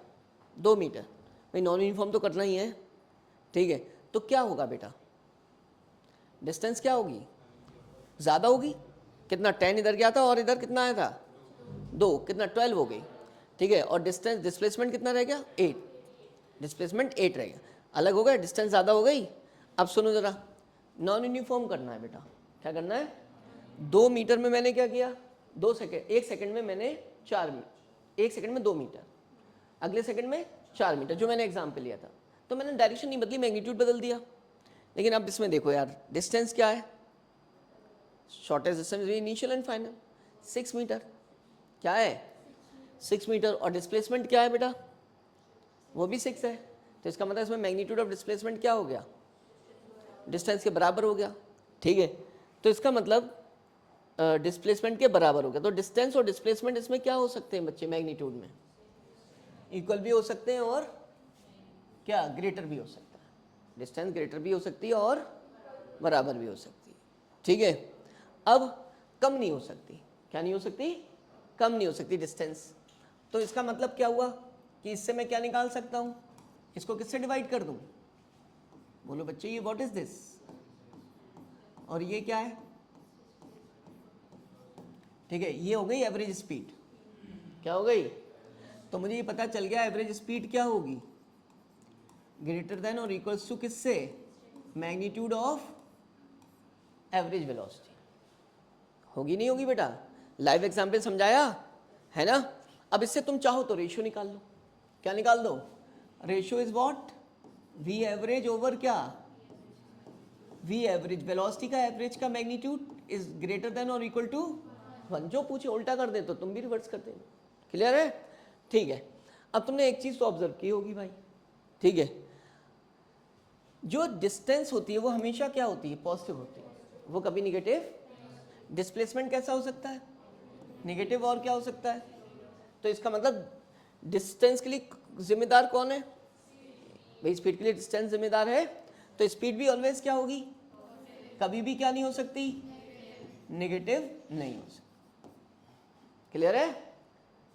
2 मीटर, भाई नॉन यूनिफॉर्म तो करना ही है, ठीक है। तो क्या होगा बेटा, डिस्टेंस क्या होगी, ज़्यादा होगी। कितना 10 इधर गया था और इधर कितना आया था 2, कितना 12 हो गई, ठीक है। और डिस्टेंस डिस्प्लेसमेंट कितना रह गया 8, डिस्प्लेसमेंट 8 रह गया, अलग हो गया, डिस्टेंस ज़्यादा हो गई। अब सुनो ज़रा, नॉन यूनिफॉर्म करना है बेटा, क्या करना है, 2 मीटर में मैंने क्या किया, 2 सेकेंड, 1 सेकेंड में मैंने 4 मीटर, 1 सेकेंड में 2 मीटर, अगले सेकेंड में 4 मीटर, जो मैंने एग्जाम्पल लिया था। तो मैंने डायरेक्शन नहीं बदली, मैग्नीट्यूड बदल दिया। लेकिन अब इसमें देखो यार, डिस्टेंस क्या है, shortest distance initial and final 6 metre, क्या है 6 मीटर, और डिस्प्लेसमेंट क्या है बेटा, वो भी 6 है। तो इसका मतलब इसमें मैग्नीट्यूड ऑफ डिस्प्लेसमेंट क्या हो गया, डिस्टेंस के बराबर हो गया, ठीक है। तो इसका मतलब डिस्प्लेसमेंट के बराबर हो गया। तो डिस्टेंस और डिस्प्लेसमेंट इसमें क्या हो सकते हैं बच्चे, मैग्नीट्यूड में इक्वल भी हो सकते हैं और क्या ग्रेटर भी हो सकता है, डिस्टेंस ग्रेटर भी हो सकती है और बराबर भी हो सकती है, ठीक है। अब कम नहीं हो सकती, क्या नहीं हो सकती, कम नहीं हो सकती डिस्टेंस। तो इसका मतलब क्या हुआ कि इससे मैं क्या निकाल सकता हूं, इसको किससे डिवाइड कर दूं, बोलो बच्चे, ये व्हाट इज दिस, और ये क्या है, ठीक है। ये हो गई एवरेज स्पीड, क्या हो गई, तो मुझे ये पता चल गया एवरेज स्पीड क्या होगी, ग्रेटर देन और इक्वल्स टू किससे, मैग्नीट्यूड ऑफ एवरेज वेलोसिटी। होगी नहीं होगी बेटा, लाइव एग्जाम्पल समझाया है ना। अब इससे तुम चाहो तो रेशियो निकाल लो, क्या निकाल दो, ratio is what, V average over क्या, वी एवरेज, वेलोसिटी का एवरेज का मैग्नीट्यूड इज ग्रेटर देन और इक्वल टू 1। जो पूछे उल्टा कर दे तो तुम भी रिवर्स कर देना, क्लियर है, ठीक है। अब तुमने एक चीज तो ऑब्जर्व की होगी भाई, ठीक है, जो डिस्टेंस होती है वो हमेशा क्या होती है, पॉजिटिव होती है, वो कभी निगेटिव। डिस्प्लेसमेंट कैसा हो सकता है, निगेटिव, और क्या हो सकता है। तो इसका मतलब डिस्टेंस के लिए जिम्मेदार कौन है भाई, स्पीड के लिए डिस्टेंस जिम्मेदार है। तो स्पीड भी ऑलवेज क्या होगी, कभी भी क्या नहीं हो सकती, नेगेटिव नहीं हो सकती, क्लियर है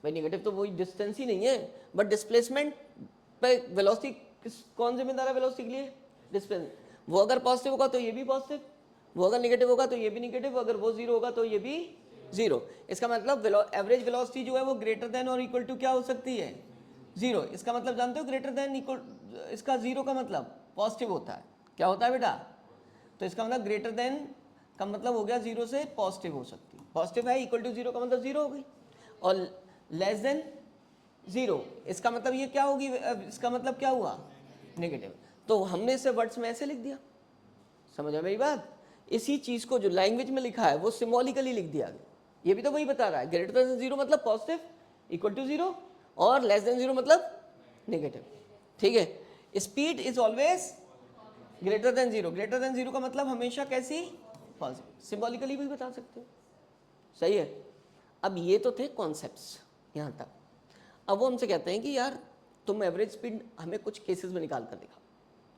भाई। नेगेटिव तो वही डिस्टेंस ही नहीं है, बट डिस्प्लेसमेंट पे वेलोसिटी कौन जिम्मेदार है, वेलोसिटी के लिए डिस्प्लेसमेंट। वो अगर पॉजिटिव होगा तो ये भी पॉजिटिव, वो अगर नेगेटिव होगा तो ये भी नेगेटिव, अगर वो जीरो होगा तो ये भी जीरो। इसका मतलब एवरेज वेलोसिटी जो है वो ग्रेटर देन और इक्वल टू क्या हो सकती है, जीरो। इसका मतलब जानते हो, ग्रेटर देन इक्वल, इसका जीरो का मतलब पॉजिटिव होता है, क्या होता है बेटा। तो इसका मतलब ग्रेटर देन का मतलब हो गया जीरो से पॉजिटिव हो सकती है, पॉजिटिव है, इक्वल टू जीरो का मतलब जीरो हो गई, और लेस देन जीरो इसका मतलब ये क्या होगी, इसका मतलब क्या हुआ, नेगेटिव। तो हमने इसे वर्ड्स में ऐसे लिख दिया, समझ आ मेरी बात। इसी चीज को जो लैंग्वेज में लिखा है वो सिंबॉलिकली लिख दिया गया। ये भी तो वही बता रहा है, ग्रेटर देन जीरो मतलब पॉजिटिव, इक्वल टू जीरो, और लेस देन जीरो मतलब नेगेटिव, ठीक है। Speed is always greater than zero, greater than zero का मतलब हमेशा कैसी, पॉजिटिव, सिंबॉलिकली भी बता सकते हो, सही है। अब ये तो थे कॉन्सेप्ट्स यहाँ तक। अब वो हमसे कहते हैं कि यार तुम एवरेज स्पीड हमें कुछ केसेस में निकाल कर दिखाओ,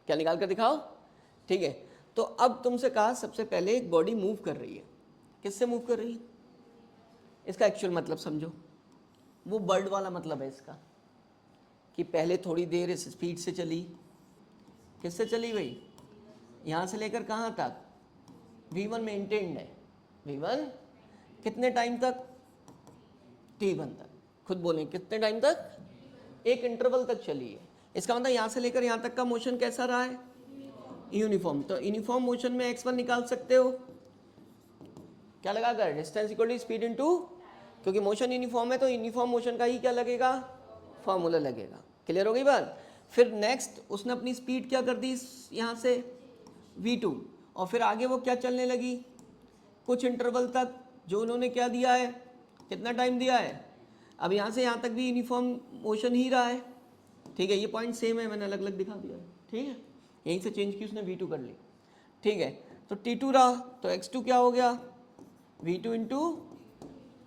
क्या निकाल कर दिखाओ, ठीक है। तो अब तुमसे कहा सबसे पहले एक बॉडी मूव कर रही है, किससे मूव कर रही है, इसका एक्चुअल मतलब समझो, वो बर्ड वाला मतलब है इसका, कि पहले थोड़ी देर इस स्पीड से चली, किससे चली भाई, यहाँ से लेकर कहाँ तक, v1 मेंटेन्ड है, v1 कितने टाइम तक, t1 तक, खुद बोलें कितने टाइम तक, एक इंटरवल तक चली है। इसका मतलब यहाँ से लेकर यहाँ तक का मोशन कैसा रहा है, यूनिफॉर्म। तो यूनिफॉर्म मोशन में x1 निकाल सकते हो, क्या लगाकर, distance equal to speed into, क्योंकि मोशन यूनिफॉर्म है तो यूनिफॉर्म मोशन का ही क्या लगेगा, फॉर्मूला लगेगा, क्लियर हो गई बात। फिर नेक्स्ट उसने अपनी स्पीड क्या कर दी यहाँ से v2, और फिर आगे वो क्या चलने लगी, कुछ इंटरवल तक जो उन्होंने क्या दिया है, कितना टाइम दिया है। अब यहाँ से यहाँ तक भी यूनिफॉर्म मोशन ही रहा है, ठीक है। ये पॉइंट सेम है, मैंने अलग अलग दिखा दिया है, ठीक है। यहीं से चेंज की उसने V2 कर ली, ठीक है। तो T2 रहा, तो X2 क्या हो गया, V2 इंटू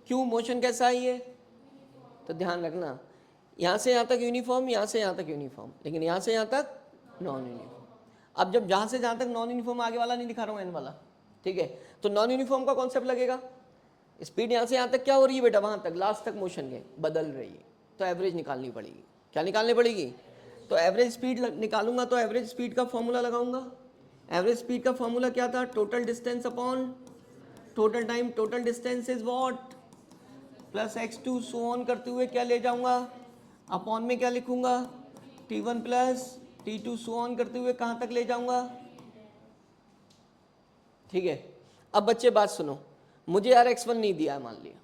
क्यू। मोशन कैसा है ये, तो ध्यान रखना यहाँ से यहाँ तक यूनिफॉर्म, यहाँ से यहाँ तक यूनिफॉर्म, लेकिन यहाँ से यहाँ तक नॉन यूनिफॉर्म। अब जब जहाँ से जहाँ तक नॉन यूनिफॉर्म, आगे वाला नहीं दिखा रहा हूँ एन वाला, ठीक है। तो नॉन यूनिफॉर्म का कॉन्सेप्ट लगेगा, स्पीड यहाँ से यहाँ तक क्या हो रही है बेटा, वहाँ तक लास्ट तक मोशन के बदल रही है, तो एवरेज निकालनी पड़ेगी। क्या निकालनी पड़ेगी, तो एवरेज स्पीड निकालूंगा तो एवरेज स्पीड का फॉर्मूला लगाऊंगा। एवरेज स्पीड का फॉर्मूला क्या था, total distance upon total time. Total distance is what, plus x2 so on करते हुए क्या ले जाऊंगा, अपॉन में क्या लिखूंगा, T1 plus T2 so on करते हुए कहाँ तक ले जाऊंगा, ठीक है। अब बच्चे बात सुनो, मुझे यार x1 नहीं दिया है, मान लिया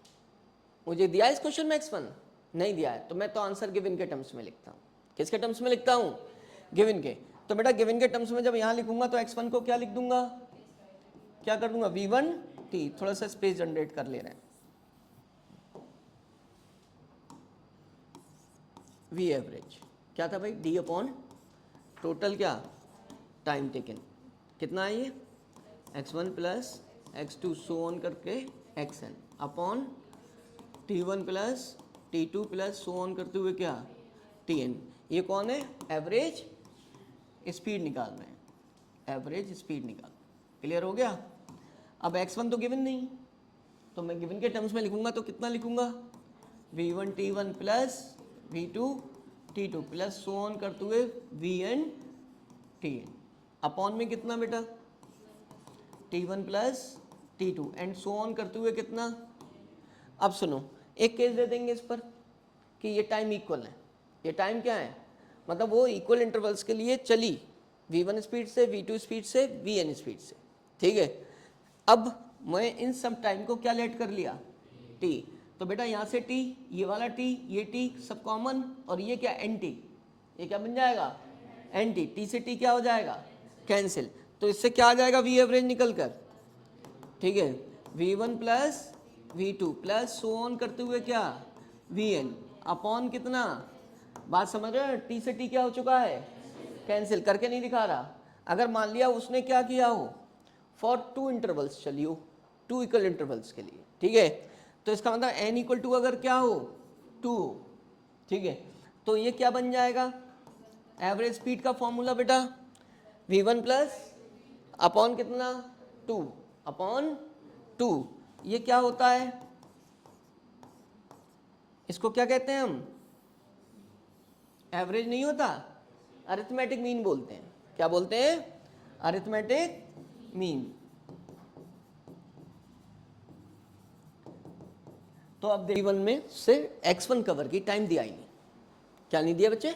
मुझे दिया है इस क्वेश्चन में x1 नहीं दिया है, तो मैं तो आंसर गिवन के टर्म्स में लिखता हूँ। किसके टर्म्स में लिखता हूँ, गिवन के। तो बेटा गिवन के टर्म्स में जब यहाँ लिखूंगा तो x1 को क्या लिख दूंगा, क्या कर दूंगा, V1T। थोड़ा सा स्पेस जनरेट कर ले रहे हैं, V एवरेज क्या था भाई, D अपॉन टोटल क्या टाइम टेकन, कितना है ये x1 plus x2 so on करके xn upon T1 plus T2 plus so on करते हुए क्या Tn। ये कौन है, एवरेज स्पीड निकाल रहे हैं, एवरेज स्पीड निकाल। क्लियर हो गया। अब x1 तो गिवन नहीं, तो मैं गिवन के टर्म्स में लिखूंगा तो कितना लिखूंगा, V1 T1 plus V2 T2 plus so on करते हुए Vn Tn अपॉन में कितना बेटा, T1 plus T2 and so on करते हुए कितना। अब सुनो, एक केस दे देंगे इस पर कि ये टाइम इक्वल है, ये टाइम क्या है, मतलब वो इक्वल इंटरवल्स के लिए चली, V1 स्पीड से, V2 स्पीड से, Vn स्पीड से, ठीक है। अब मैं इन सब टाइम को क्या लेट कर लिया, t। तो बेटा यहाँ से t, ये वाला t, ये t सब कॉमन, और ये क्या nt, ये क्या बन जाएगा nt। t से t क्या हो जाएगा, कैंसिल। तो इससे क्या आ जाएगा, V एवरेज निकल कर, ठीक है। V1 plus V2 plus so on करते हुए क्या Vn अपॉन कितना, बात समझ रहे हो, t से t क्या हो चुका है, कैंसिल करके नहीं दिखा रहा। अगर मान लिया उसने क्या किया हो, फॉर 2 इंटरवल्स चली हो, 2 इक्वल इंटरवल्स के लिए, ठीक है। तो इसका मतलब n इक्वल टू अगर क्या हो 2 हो, ठीक है। तो ये क्या बन जाएगा, एवरेज स्पीड का फॉर्मूला बेटा V1 प्लस अपॉन कितना 2 अपॉन 2। ये क्या होता है, इसको क्या कहते हैं हम, एवरेज नहीं होता, अरिथमेटिक मीन बोलते हैं। क्या बोलते हैं, अरिथमेटिक मीन। तो अब V1 में से x1 कवर की, टाइम दिया ही नहीं, क्या नहीं दिया बच्चे,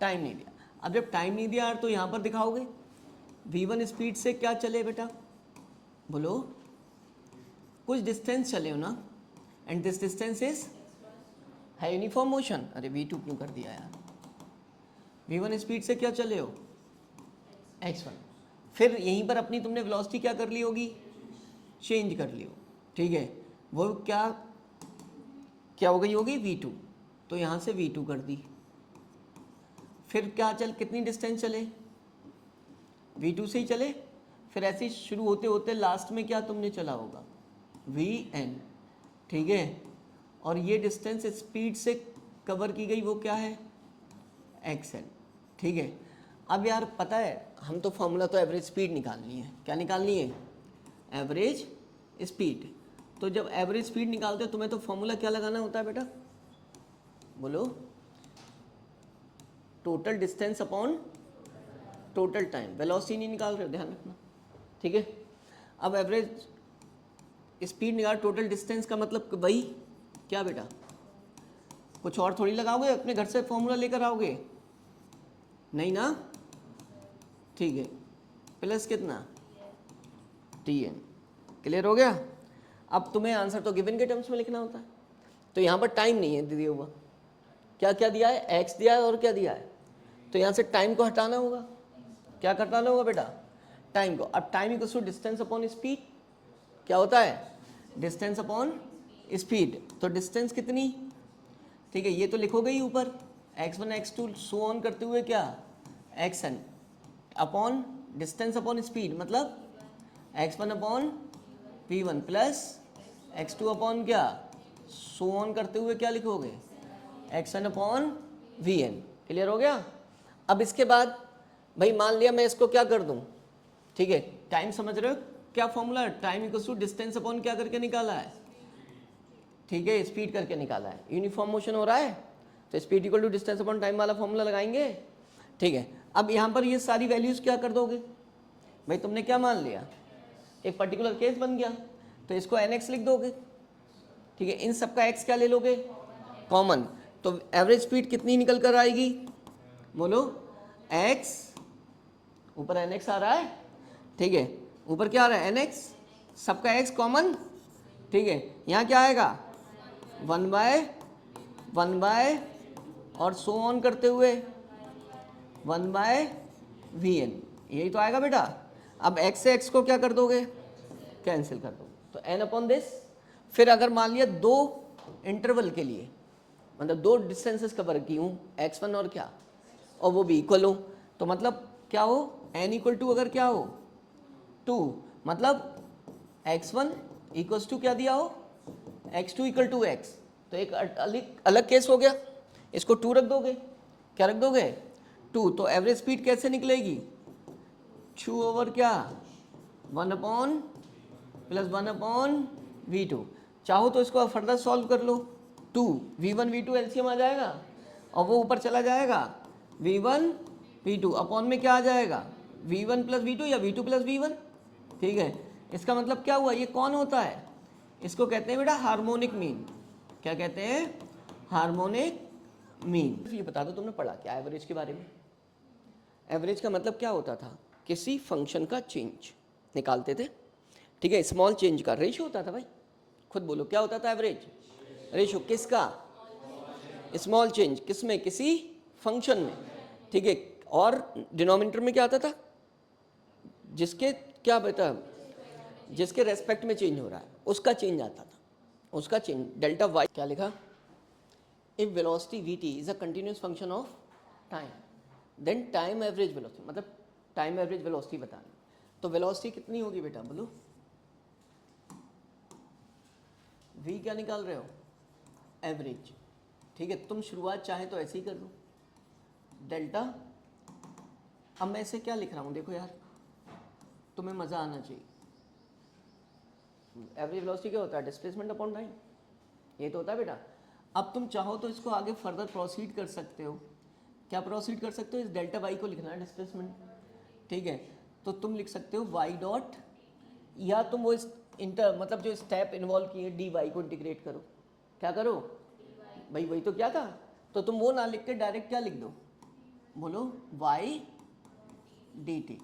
टाइम नहीं दिया। अब जब टाइम नहीं दिया तो यहां पर दिखाओगे V1 स्पीड से क्या चले बेटा, बोलो कुछ डिस्टेंस चले हो ना, एंड दिस डिस्टेंस इज है यूनिफॉर्म मोशन। अरे V2 क्यों कर दिया यार, V1 स्पीड से क्या चले हो x1, फिर यहीं पर अपनी तुमने वेलोसिटी क्या कर ली होगी, चेंज कर ली हो, ठीक है। वो क्या क्या हो गई होगी V2, तो यहाँ से V2 कर दी, फिर क्या चल, कितनी डिस्टेंस चले, V2 से ही चले, फिर ऐसे शुरू होते होते लास्ट में क्या तुमने चला होगा Vn, ठीक है। और ये डिस्टेंस स्पीड से कवर की गई वो क्या है xn, ठीक है। अब यार पता है, हम तो फॉर्मूला तो एवरेज स्पीड निकालनी है, क्या निकालनी है, एवरेज स्पीड। तो जब एवरेज स्पीड निकालते हो तुम्हें तो फॉर्मूला क्या लगाना होता है बेटा, बोलो total distance upon total time. Velocity नहीं निकाल रहे हो, ध्यान रखना, ठीक है। अब एवरेज स्पीड निकाल, टोटल डिस्टेंस का मतलब वही क्या बेटा, कुछ और थोड़ी लगाओगे, अपने घर से फॉर्मूला लेकर आओगे, नहीं ना, ठीक है। प्लस कितना Tn, क्लियर हो गया। अब तुम्हें आंसर तो गिवन के टर्म्स में लिखना होता है, तो यहाँ पर टाइम नहीं है दिया हुआ, क्या क्या दिया है, x दिया है और क्या दिया है, तो यहाँ से टाइम को हटाना होगा, क्या हटाना होगा बेटा, टाइम को। अब time equals to distance upon speed, क्या होता है डिस्टेंस अपॉन स्पीड। तो डिस्टेंस कितनी, ठीक है, ये तो लिखोगे ही ऊपर x1 x2 सो ऑन करते हुए क्या xn upon distance upon speed, मतलब x1 upon v1 plus x2 upon क्या सो ऑन करते हुए क्या लिखोगे xn अपॉन vn। क्लियर हो गया। अब इसके बाद भाई मान लिया मैं इसको क्या कर दूं, ठीक है, टाइम समझ रहे हो क्या formula, time equals to distance upon क्या करके निकाला है, ठीक है, स्पीड करके निकाला है। यूनिफॉर्म मोशन हो रहा है तो speed equal to distance upon time वाला फॉर्मूला लगाएंगे, ठीक है। अब यहाँ पर ये सारी वैल्यूज क्या कर दोगे भाई, तुमने क्या मान लिया एक पर्टिकुलर केस बन गया, तो इसको nx लिख दोगे, ठीक है, इन सब का x क्या ले लोगे कॉमन, तो एवरेज स्पीड कितनी निकल कर आएगी, बोलो x, ऊपर nx आ रहा है, ठीक है, ऊपर क्या आ रहा है nx, सबका x कॉमन, ठीक है, यहाँ क्या आएगा 1 बाय और सो ऑन करते हुए 1 बाय vn, यही तो आएगा बेटा। अब x से x को क्या कर दोगे कैंसिल कर दो, तो n अपॉन दिस। फिर अगर मान लिया दो इंटरवल के लिए, मतलब दो डिस्टेंसेस कवर की हूँ x1 और क्या और वो भी इक्वल हो, तो मतलब क्या हो n इक्वल टू अगर क्या हो 2, मतलब x1 इक्वल्स टू क्या दिया हो x2 इक्वल टू x, तो एक अलग केस हो गया, इसको 2 रख दोगे, क्या रख दोगे 2, तो एवरेज स्पीड कैसे निकलेगी 2 ओवर क्या 1 अपॉन प्लस 1 अपॉन v2। चाहो तो इसको फर्दर सॉल्व कर लो, 2 v1 v2 एलसीएम आ जाएगा और वो ऊपर चला जाएगा v1 v2 अपॉन में क्या आ जाएगा v1 प्लस v2 या v2 प्लस v1, ठीक है। इसका मतलब क्या हुआ, ये कौन होता है, इसको कहते हैं बेटा हार्मोनिक मीन। क्या कहते हैं हार्मोनिक मीन। ये बता दो तुमने पढ़ा क्या एवरेज के बारे में। एवरेज का मतलब क्या होता था, किसी फंक्शन का चेंज निकालते थे, ठीक है, स्मॉल चेंज का रेशियो होता था भाई, खुद बोलो क्या होता था एवरेज रेशियो किसका, स्मॉल चेंज किसमें किसी फंक्शन में, ठीक है, और डिनोमिनेटर में क्या आता था जिसके क्या बता जिसके रेस्पेक्ट में चेंज हो रहा है उसका चेंज आता था, उसका चेंज डेल्टा वाई। क्या लिखा, if velocity v t is a continuous function of time then time average velocity, मतलब टाइम एवरेज वेलोसिटी बतानी, तो वेलोसिटी कितनी होगी बेटा बोलो, v क्या निकाल रहे हो एवरेज, ठीक है, तुम शुरुआत चाहे तो ऐसे ही कर लो डेल्टा। अब मैं इसे क्या लिख रहा हूँ देखो यार, तुम्हें मज़ा आना चाहिए। एवरेज वेलोसिटी क्या होता है डिस्प्लेसमेंट अपॉन टाइम, ये तो होता है बेटा। अब तुम चाहो तो इसको आगे फर्दर प्रोसीड कर सकते हो, क्या प्रोसीड कर सकते हो, इस डेल्टा वाई को लिखना है डिस्प्लेसमेंट, ठीक है, तो तुम लिख सकते हो वाई डॉट, या तुम वो इंटर मतलब जो स्टेप इन्वॉल्व किए डी वाई को इंटीग्रेट करो, क्या करो भाई वही तो क्या था, तो तुम वो ना लिख के डायरेक्ट क्या लिख दो बोलो वाई डी टी,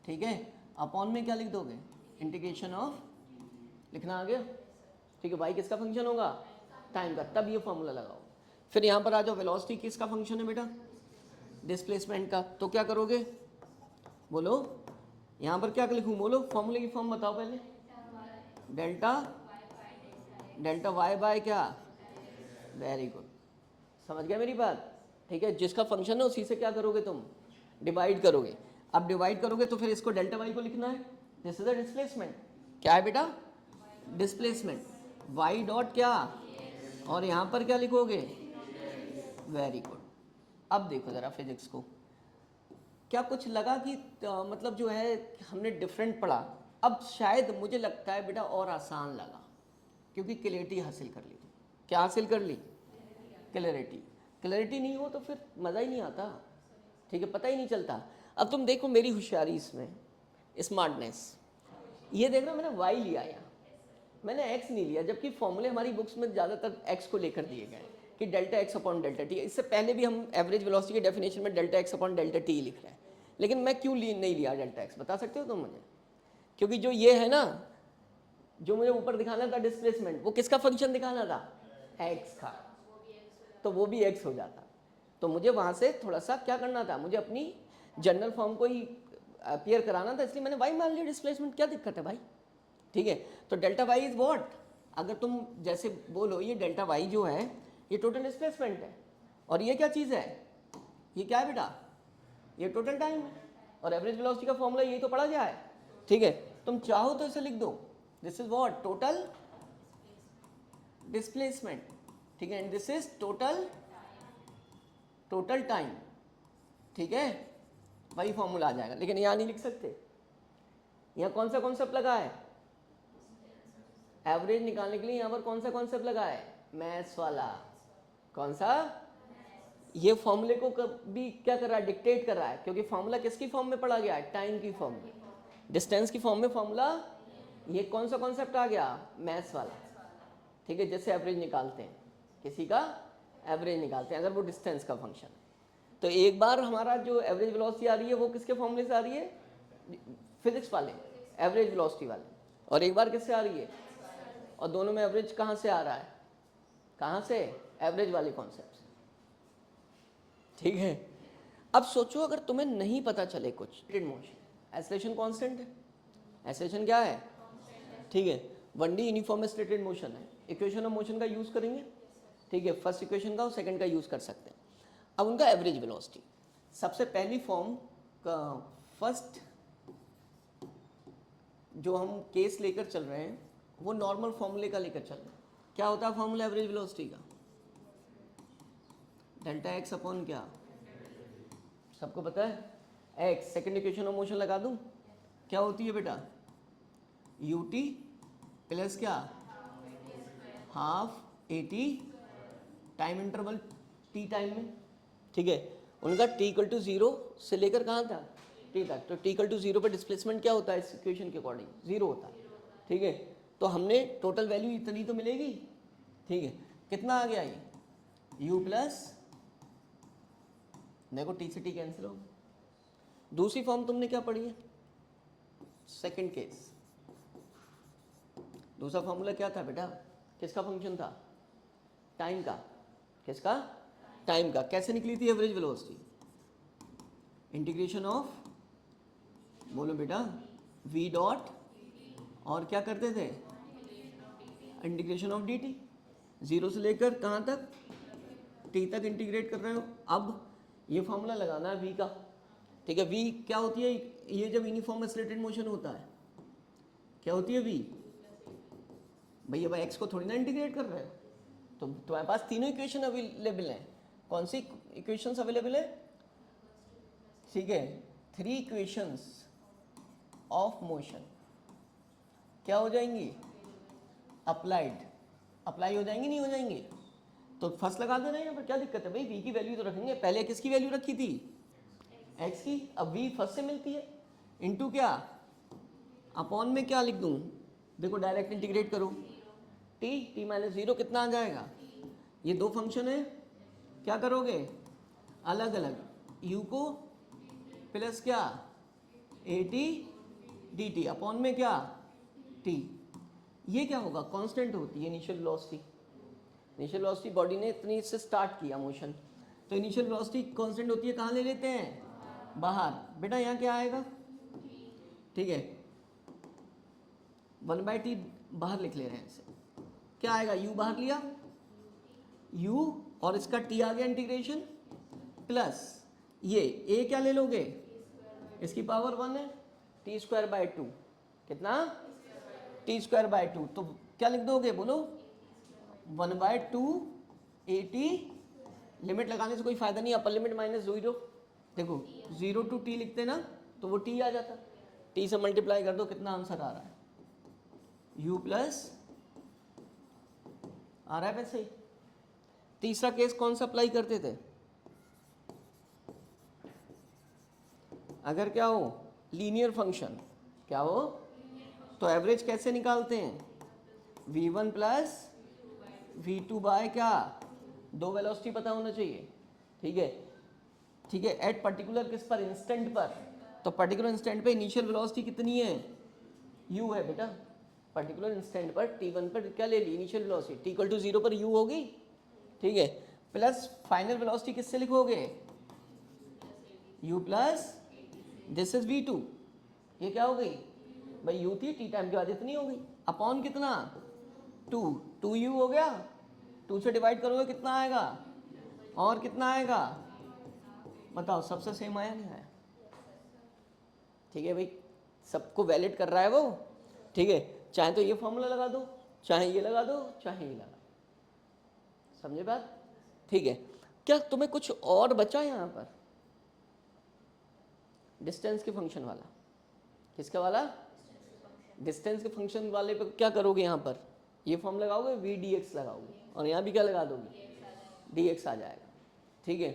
ठीक है, अपॉन में क्या लिख दोगे इंटीग्रेशन ऑफ, लिखना आ गया, ठीक है, वाई किसका फंक्शन होगा टाइम का, तब ये फॉर्मूला लगाओ। फिर यहाँ पर आ जाओ वेलोसिटी किसका फंक्शन है बेटा डिस्प्लेसमेंट का, तो क्या करोगे बोलो यहाँ पर क्या लिखूँ बोलो, फॉर्मूले की फॉर्म बताओ पहले, डेल्टा वाई बाय क्या, वेरी गुड, समझ गया मेरी बात, ठीक है, जिसका फंक्शन है उसी से क्या करोगे तुम डिवाइड करोगे। अब डिवाइड करोगे तो फिर इसको डेल्टा वाई को लिखना है, दिस इज द डिस्प्लेसमेंट, क्या है बेटा डिस्प्लेसमेंट वाई डॉट क्या, और यहाँ पर क्या लिखोगे वेरी गुड। अब देखो ज़रा फिजिक्स को, क्या कुछ लगा कि मतलब जो है हमने डिफरेंट पढ़ा, अब शायद मुझे लगता है बेटा और आसान लगा क्योंकि क्लैरिटी हासिल कर ली, क्या हासिल कर ली क्लैरिटी, क्लैरिटी नहीं हो तो फिर मज़ा ही नहीं आता, ठीक है, पता ही नहीं चलता। अब तुम देखो मेरी होशियारी इसमें स्मार्टनेस, ये देख रहे हो मैंने वाई लिया यहाँ, मैंने एक्स नहीं लिया, जबकि फॉर्मूले हमारी बुक्स में ज़्यादातर एक्स को लेकर दिए गए कि delta x upon delta T, इससे पहले भी हम एवरेज वेलोसिटी के डेफिनेशन में delta x upon delta T लिख रहे हैं, लेकिन मैं क्यों नहीं लिया डेल्टा एक्स बता सकते हो तुम मुझे, क्योंकि जो ये है ना जो मुझे ऊपर दिखाना था डिस्प्लेसमेंट, वो किसका फंक्शन दिखाना था एक्स का, तो वो भी एक्स हो जाता, तो मुझे वहाँ से थोड़ा सा क्या करना था, मुझे अपनी जनरल फॉर्म को ही अपीयर कराना था इसलिए मैंने वाई मान लिया डिस्प्लेसमेंट, क्या दिक्कत है भाई, ठीक है। तो डेल्टा वाई इज व्हाट, अगर तुम जैसे बोलो ये डेल्टा वाई जो है ये टोटल डिस्प्लेसमेंट है, और ये क्या चीज़ है, ये क्या है बेटा, ये टोटल टाइम है, और एवरेज वेलोसिटी का फॉर्मूला यही तो पढ़ा गया है, ठीक है। तुम चाहो तो इसे लिख दो, this is what total displacement, ठीक है, and this is total time, ठीक है, वही फॉर्मूला आ जाएगा। लेकिन यहाँ नहीं लिख सकते, यहाँ कौन सा कॉन्सेप्ट लगा है, एवरेज निकालने के लिए यहाँ पर कौन सा कॉन्सेप्ट लगा है, मैथ्स वाला, कौन सा, ये फॉर्मूले को कभी क्या कर रहा है, डिक्टेट कर रहा है, क्योंकि फॉर्मूला किसकी फॉर्म में पढ़ा गया है, टाइम की फॉर्म में, डिस्टेंस की फॉर्म में फॉर्मूला, ये कौन सा कॉन्सेप्ट आ गया, मैथ्स वाला, ठीक है, जैसे एवरेज निकालते हैं, किसी का एवरेज निकालते हैं अगर वो डिस्टेंस का फंक्शन है। तो एक बार हमारा जो एवरेज वेलोसिटी आ रही है वो किसके फॉर्मूले से आ रही है, फिजिक्स वाले एवरेज वेलोसिटी वाले, और एक बार किससे आ रही है, और दोनों में एवरेज कहाँ से आ रहा है, कहाँ से, एवरेज वाले कॉन्सेप्ट से, ठीक है। अब सोचो अगर तुम्हें नहीं पता चले कुछ, मोशन एक्सेलरेशन कांस्टेंट है, एक्सेलरेशन क्या है, ठीक है, 1D यूनिफॉर्म स्ट्रेटेड मोशन है, इक्वेशन ऑफ मोशन का यूज़ करेंगे, ठीक है, फर्स्ट इक्वेशन का और सेकंड का यूज़ कर सकते हैं। अब उनका एवरेज वेलोसिटी, सबसे पहली फॉर्म का फर्स्ट जो हम केस लेकर चल रहे हैं वो नॉर्मल फॉर्मूले का लेकर चल रहे हैं। क्या होता है फॉर्मूला एवरेज वेलोसिटी का, डेल्टा एक्स अपॉन क्या, सबको पता है, x, second equation of motion लगा दूं, क्या होती है बेटा, यू टी प्लस क्या, half A T time interval T time में, ठीक है, उनका टी इक्वल टू 0 से लेकर कहाँ था, टी तक, तो टी इक्वल टू 0 पर डिस्प्लेसमेंट क्या होता है इस इक्वेशन के अकॉर्डिंग, 0 होता है, ठीक है। तो हमने टोटल वैल्यू इतनी तो मिलेगी, ठीक है, कितना आ गया ये, u प्लस, देखो टी से टी कैंसिल हो। दूसरी फॉर्म तुमने क्या पढ़ी है, सेकंड केस, दूसरा फॉर्मूला क्या था बेटा, किसका फंक्शन था, टाइम का, किसका, टाइम का, कैसे निकली थी एवरेज वेलोसिटी, इंटीग्रेशन ऑफ, बोलो बेटा, v डॉट, और क्या करते थे, इंटीग्रेशन ऑफ dt, 0 से लेकर कहाँ तक, t तक इंटीग्रेट कर रहे हो। अब ये फॉर्मूला लगाना है v का, ठीक है, v क्या होती है, ये जब यूनिफॉर्म एक्सेलरेटेड मोशन होता है क्या होती है v, भैया भाई x को थोड़ी ना इंटीग्रेट कर रहे हो, तो तुम्हारे पास तीनों इक्वेशन अवेलेबल हैं, कौन सी इक्वेशंस अवेलेबल है, ठीक है, 3 इक्वेशंस ऑफ मोशन क्या हो जाएंगी, अप्लाई हो जाएंगी, नहीं हो जाएंगी, तो फर्स्ट लगा देना यहाँ पर, क्या दिक्कत है भाई, v की वैल्यू तो रखेंगे, पहले किसकी वैल्यू रखी थी, x की, अब v फर्स्ट से मिलती है, इनटू क्या, अपॉन में क्या लिख दूँ, देखो डायरेक्ट इंटीग्रेट करो, t माइनस 0 कितना आ जाएगा, ये दो फंक्शन है, क्या करोगे, अलग अलग, u को प्लस क्या, A T D T upon में क्या, t, ये क्या होगा, कांस्टेंट होती है initial velocity, initial velocity body ने इतनी से स्टार्ट किया मोशन, तो इनिशियल वेलोसिटी कांस्टेंट होती है, कहाँ ले लेते हैं, बाहर, बेटा यहाँ क्या आएगा, ठीक है, 1/t बाहर लिख ले रहे हैं इसे, क्या आएगा, u बाहर लिया, u और इसका t आ गया इंटीग्रेशन, प्लस ये a क्या ले लोगे, इसकी पावर 1 है, t²/2, कितना, t²/2, तो क्या लिख दोगे, बोलो 1/2 at, लिमिट लगाने से कोई फायदा नहीं, अपर लिमिट -0, देखो 0 to t लिखते ना तो वो t आ जाता, t से मल्टीप्लाई कर दो, कितना आंसर आ रहा है, u प्लस आ रहा है वैसे ही। तीसरा केस कौन सा अप्लाई करते थे, अगर क्या हो, लीनियर फंक्शन, क्या हो, तो एवरेज कैसे निकालते हैं, v1 प्लस v2 बाय क्या, दो वेलोसिटी पता होना चाहिए, ठीक है, ठीक है, एट पर्टिकुलर किस पर, इंस्टेंट पर, तो पर्टिकुलर इंस्टेंट पे इनिशियल वेलोसिटी कितनी है, u है बेटा, पर्टिकुलर इंस्टेंट पर t1 पर क्या ले ली, initial velocity, t equal to 0 पर u होगी, ठीक है, प्लस फाइनल वेलोसिटी किससे लिखोगे, u plus this is V2, ये क्या हो गई भाई यू थी, टी टाइम के बाद इतनी हो गई, अपॉन कितना 2, 2u हो गया, 2 से डिवाइड करोगे कितना आएगा, और कितना आएगा बताओ, सबसे सेम आया नहीं आया? ठीक है भाई, सबको वैलिड कर रहा है वो, ठीक है, चाहे तो ये फॉर्मूला लगा दो, चाहे ये लगा दो, चाहे ये लगा दो, समझे बात? ठीक है, क्या तुम्हें कुछ और बचा यहाँ पर? डिस्टेंस के फंक्शन वाला, किसका वाला? डिस्टेंस के फंक्शन वाले पे क्या करोगे? यहाँ पर ये फॉर्म लगाओगे, वी डी एक्स लगाओगे, और यहाँ भी क्या लगा दोगे, डी एक्स आ जाएगा। ठीक है,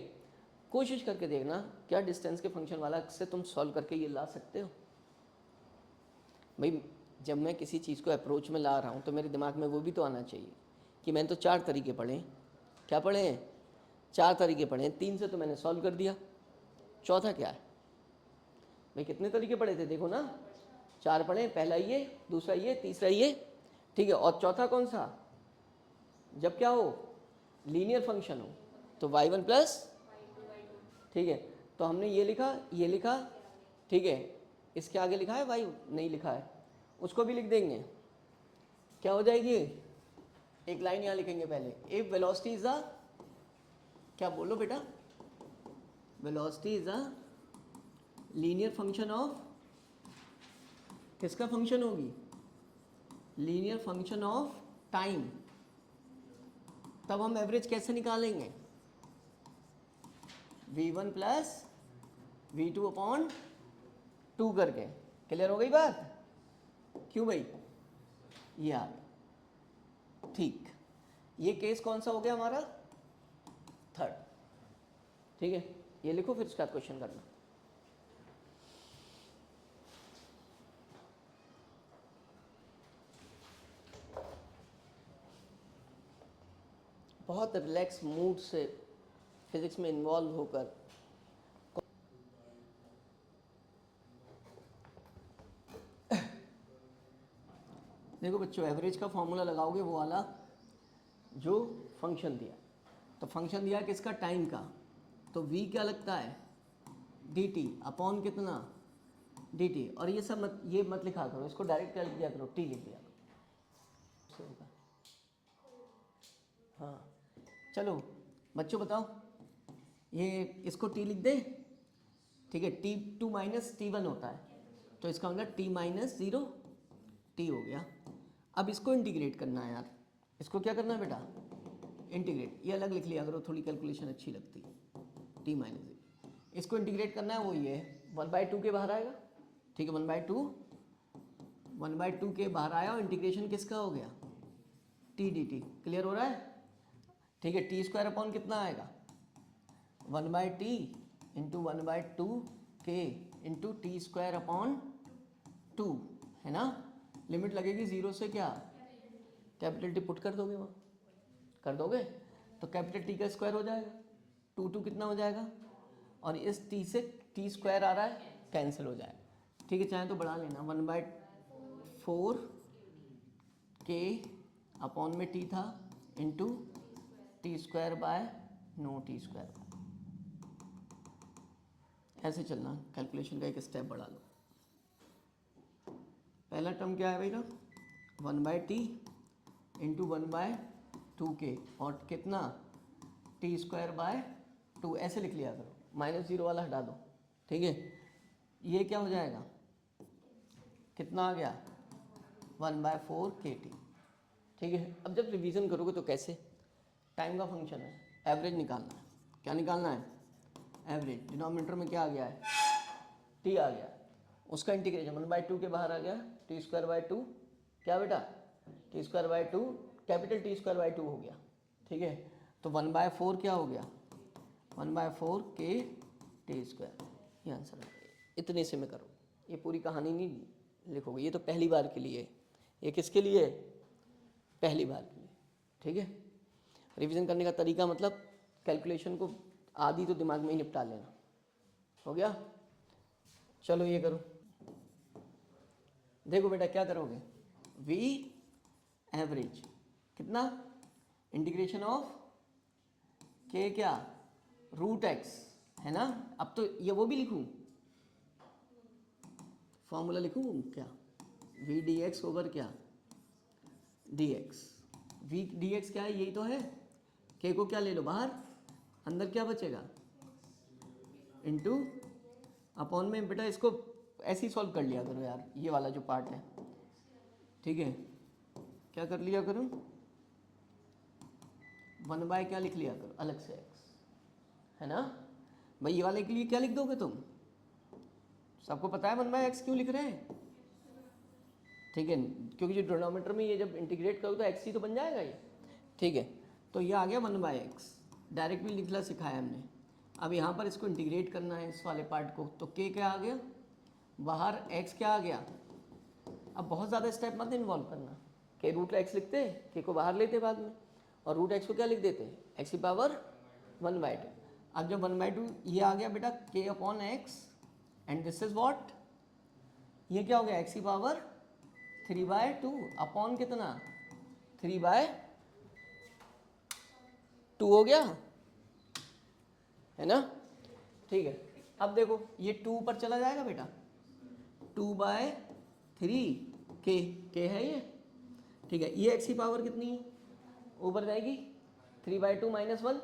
कोशिश करके देखना क्या डिस्टेंस के फंक्शन वाला से तुम सॉल्व करके ये ला सकते हो। भाई जब मैं किसी चीज़ को अप्रोच में ला रहा हूँ तो मेरे दिमाग में वो भी तो आना चाहिए कि मैंने तो 4 तरीके पढ़े। क्या पढ़े हैं? 4 तरीके पढ़े हैं, 3 से तो मैंने सॉल्व कर दिया, चौथा क्या है? भाई कितने तरीके पढ़े थे देखो ना, 4 पढ़े, पहला ये, दूसरा ये, तीसरा ये, ठीक है, और चौथा कौन सा? जब क्या हो, लीनियर फंक्शन हो, तो y1 प्लस, ठीक है, तो हमने ये लिखा, ये लिखा, ठीक है, इसके आगे लिखा है y नहीं लिखा है, उसको भी लिख देंगे, क्या हो जाएगी, एक लाइन यहाँ लिखेंगे पहले, इफ वेलोसिटी इज अ, क्या बोलो बेटा, velocity is a linear function of, किसका फंक्शन होगी, लीनियर फंक्शन ऑफ टाइम, तब हम एवरेज कैसे निकालेंगे, v1 प्लस v2 अपॉन 2 करके। क्लियर हो गई बात? क्यों भाई, ये आ गया, ठीक, ये केस कौन सा हो गया हमारा, थर्ड, ठीक है, ये लिखो फिर उसका क्वेश्चन करना। बहुत रिलैक्स मूड से फिजिक्स में इन्वॉल्व होकर देखो बच्चों, एवरेज का फॉर्मूला लगाओगे वो वाला जो फंक्शन दिया, तो फंक्शन दिया किसका, टाइम का, तो v क्या लगता है, dt अपॉन कितना, dt, और ये सब मत, ये मत लिखा करो, इसको डायरेक्ट कर दिया करो, t लिख दिया करो। हाँ चलो बच्चों बताओ, ये इसको t लिख दे, ठीक है, t2 माइनस t1 होता है, तो इसका मतलब t माइनस 0 t हो गया। अब इसको इंटीग्रेट करना है यार, इसको क्या करना है बेटा, इंटीग्रेट, ये अलग लिख लिया करो, थोड़ी कैलकुलेशन अच्छी लगती है, t माइनस 0, इसको इंटीग्रेट करना है, वो ये है 1/2 के बाहर आएगा, ठीक है, 1/2 के बाहर आया, और इंटीग्रेशन किसका हो गया, t dt, क्लियर हो रहा है, ठीक है, टी स्क्वायर अपॉन कितना आएगा, 1/t इंटू 1/2 के इंटू टी स्क्वायर अपॉन 2, है ना, लिमिट लगेगी 0 से क्या, कैपिटल टी पुट कर दोगे, वहाँ कर दोगे, तो कैपिटल टी का स्क्वायर हो जाएगा, 2 कितना हो जाएगा, और इस टी से टी स्क्वायर आ रहा है, कैंसिल हो जाएगा, ठीक है, चाहे तो बढ़ा लेना, 1/4 के अपॉन में टी था into t square by no t square, ऐसे चलना, कैलकुलेशन का एक स्टेप बढ़ा लो। पहला टर्म क्या है बेटा, 1/t इंटू 1/2 के, और कितना, टी स्क्वायर बाय 2, ऐसे लिख लिया करो, -0 वाला हटा दो, ठीक है, ये क्या हो जाएगा, कितना आ गया, 1/4 KT, ठीक है। अब जब रिवीजन करोगे तो कैसे, टाइम का फंक्शन है, एवरेज निकालना है, क्या निकालना है, एवरेज, डिनोमिनेटर में क्या आ गया है, टी आ गया, उसका इंटीग्रेशन 1/2 के बाहर आ गया, टी स्क्वायर बाय 2, क्या बेटा, T square bye 2, capital T square bye 2 हो गया, ठीक है, तो 1/4 क्या हो गया, 1/4 के टी स्क्वायर, ये आंसर है। इतने से में करो, ये पूरी कहानी नहीं लिखोगे, ये तो पहली बार के लिए, ये किसके लिए, पहली बार के लिए, ठीक है। रिवीजन करने का तरीका मतलब कैलकुलेशन को आधी तो दिमाग में ही निपटा लेना, हो गया। चलो ये करो, देखो बेटा क्या करोगे, v एवरेज कितना, इंटीग्रेशन ऑफ k क्या, √x, है ना, अब तो ये वो भी लिखूं, फॉर्मूला लिखूँ क्या, वी डी एक्स ओवर क्या d x, v d x क्या है, यही तो है, के को क्या ले लो बाहर, अंदर क्या बचेगा इंटू अपॉन में। बेटा इसको ऐसे ही सॉल्व कर लिया करो यार, ये वाला जो पार्ट है, ठीक है, क्या कर लिया करो, 1 क्या लिख लिया करो अलग से x, है ना भाई। ये वाले के लिए क्या लिख दोगे तुम, सबको पता है 1/x क्यों लिख रहे हैं, ठीक है, क्योंकि जो डिनोमिनेटर में ये जब इंटीग्रेट करो तो x ही तो बन जाएगा ये, ठीक है। तो ये आ गया 1/x, डायरेक्ट भी लिखना सिखाया हमने। अब यहाँ पर इसको इंटीग्रेट करना है इस वाले पार्ट को, तो k क्या आ गया बाहर, x क्या आ गया। अब बहुत ज़्यादा स्टेप मत इन्वॉल्व करना, k रूट x लिखते, k को बाहर लेते बाद में, और रूट x को क्या लिख देते x की पावर 1/2। अब जब 1/2 ये आ गया बेटा k upon x, and this is what, ये क्या हो गया x की पावर 3/2 अपॉन कितना 3/2 हो गया, है ना, ठीक है। अब देखो ये 2 पर चला जाएगा बेटा, 2/3 k है ये, ठीक है। ये x की पावर कितनी है, ऊपर जाएगी 3/2 - 1,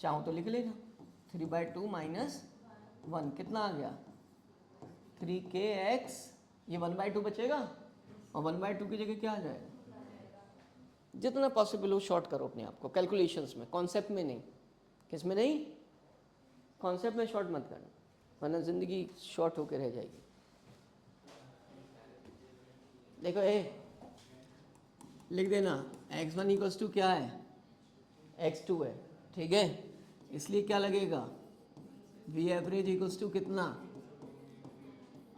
चाहो तो लिख लेना 3/2 - 1 कितना आ गया 3kx, ये 1/2 बचेगा, और 1/2 की जगह क्या आ जाएगा, जितना पॉसिबल हो शॉर्ट करो अपने आप को कैलकुलेशंस में, कॉन्सेप्ट में नहीं, किस में नहीं, कॉन्सेप्ट में शॉर्ट मत करना, वरना ज़िंदगी शॉर्ट होकर रह जाएगी। देखो लिख देना x1 इक्वल्स टू क्या है x2 है, ठीक है, इसलिए क्या लगेगा v एवरेज इक्वल्स टू कितना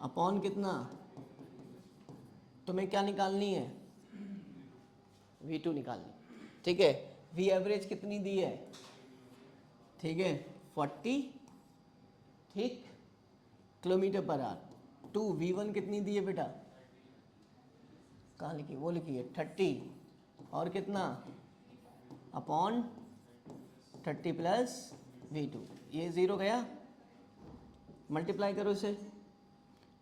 अपॉन कितना, तुम्हें क्या निकालनी है v2 निकालनी, ठीक है। v एवरेज कितनी दी है, ठीक है 40, ठीक, किलोमीटर पर आवर। 2 v1 कितनी दी है बेटा, कहाँ लिखी, वो लिखी है 30, और कितना अपॉन 30 प्लस v2, ये 0 गया, मल्टीप्लाई करो इसे,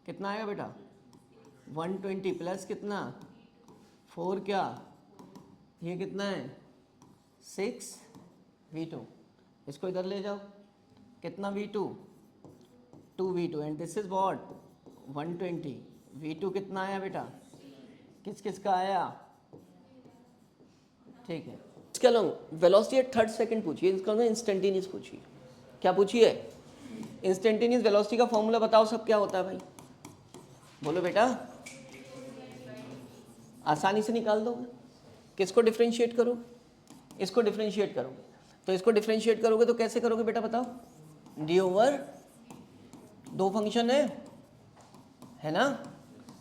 कितना आएगा बेटा 120 प्लस कितना 4 क्या, ये कितना है 6 v2, इसको इधर ले जाओ, कितना v2 2 v2, and this is what 120, v2 कितना आया बेटा, किस किस का आया, ठीक है। इसके अलावा वेलोसिटी एट थर्ड सेकंड पूछिए, इसका इंस्टेंटेनियस पूछिए, क्या पूछिए इंस्टेंटेनियस वेलोसिटी का फॉर्मूला बताओ सब, क्या होता है भाई, बोलो बेटा, आसानी से निकाल दोगे, किसको डिफरेंशिएट करो, इसको डिफरेंशिएट करोगे, तो इसको डिफरेंशिएट करोगे तो कैसे करोगे बेटा बताओ, डी ओवर 2 फंक्शन है ना।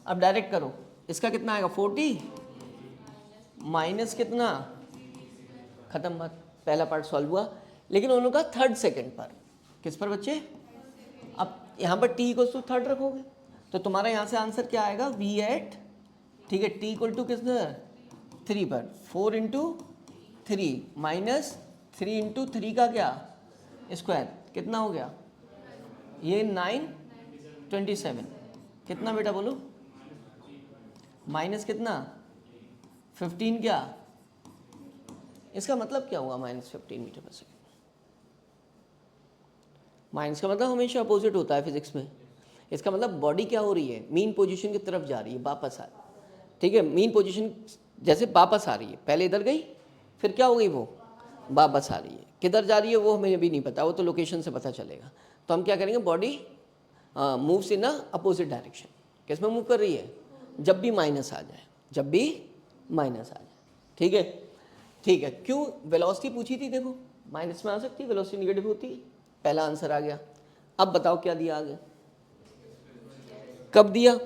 अब डायरेक्ट करो, इसका कितना आएगा 40 माइनस कितना, खत्म बात, पहला पार्ट सॉल्व हुआ। लेकिन उन्होंने कहा थर्ड सेकंड पर, किस पर बच्चे, अब यहाँ पर t इक्वल टू थर्ड रखोगे तो तुम्हारा यहाँ से आंसर क्या आएगा v एट, ठीक है, t इक्वल टू किसने 3 पर, 4 × 3 माइनस 3 × 3 का क्या स्क्वायर, कितना हो गया ये 927, कितना बेटा बोलो, माइनस कितना 15 क्या, इसका मतलब क्या हुआ -15 मीटर पर सेकेंड, माइनस का मतलब हमेशा अपोजिट होता है फिजिक्स में, इसका मतलब बॉडी क्या हो रही है मीन पोजीशन की तरफ जा रही है, वापस आ रही है, ठीक है, मीन पोजीशन जैसे वापस आ रही है, पहले इधर गई फिर क्या हो गई वो वापस आ रही है, किधर जा रही है वो हमें अभी नहीं पता, वो तो लोकेशन से पता चलेगा। तो हम क्या करेंगे, body moves in a opposite direction, किस में मूव कर रही है, जब भी माइनस आ जाए, जब भी माइनस आ जाए, ठीक है, ठीक है। क्यों वेलोसिटी पूछी थी, देखो माइनस में आ सकती है, वेलोसिटी निगेटिव होती है, पहला आंसर आ गया। अब बताओ क्या दिया आगे, कब दिया,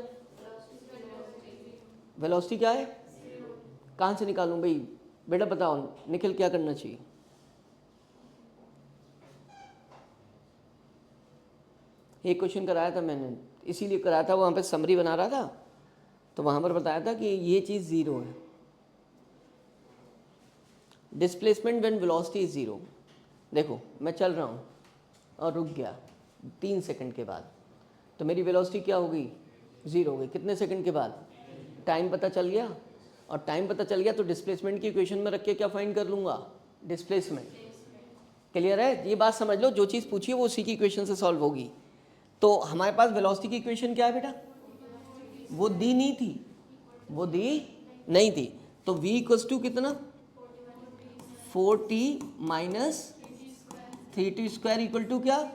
वेलोसिटी क्या है, कहाँ से निकालूं भाई बेटा बताओ, निखिल क्या करना चाहिए, एक क्वेश्चन कराया था मैंने, इसीलिए कराया था, वहाँ पे समरी बना रहा था तो वहाँ पर बताया था कि ये चीज़ 0 है, डिस्प्लेसमेंट व्हेन वेलोसिटी इज 0। देखो मैं चल रहा हूँ और रुक गया 3 सेकंड के बाद, तो मेरी वेलोसिटी क्या हो गई 0 हो गई। कितने सेकंड के बाद? टाइम पता चल गया, और टाइम पता चल गया तो डिस्प्लेसमेंट की इक्वेशन में रख के क्या फाइंड कर लूँगा? डिस्प्लेसमेंट। क्लियर है? ये बात समझ लो, जो चीज़ पूछी है वो उसी की इक्वेशन से सॉल्व होगी। तो हमारे पास वेलोसिटी की इक्वेशन क्या है बेटा? वो दी नहीं थी, वो दी नहीं थी। तो v इक्वल्स टू कितना? 4t minus 3t square equal to क्या?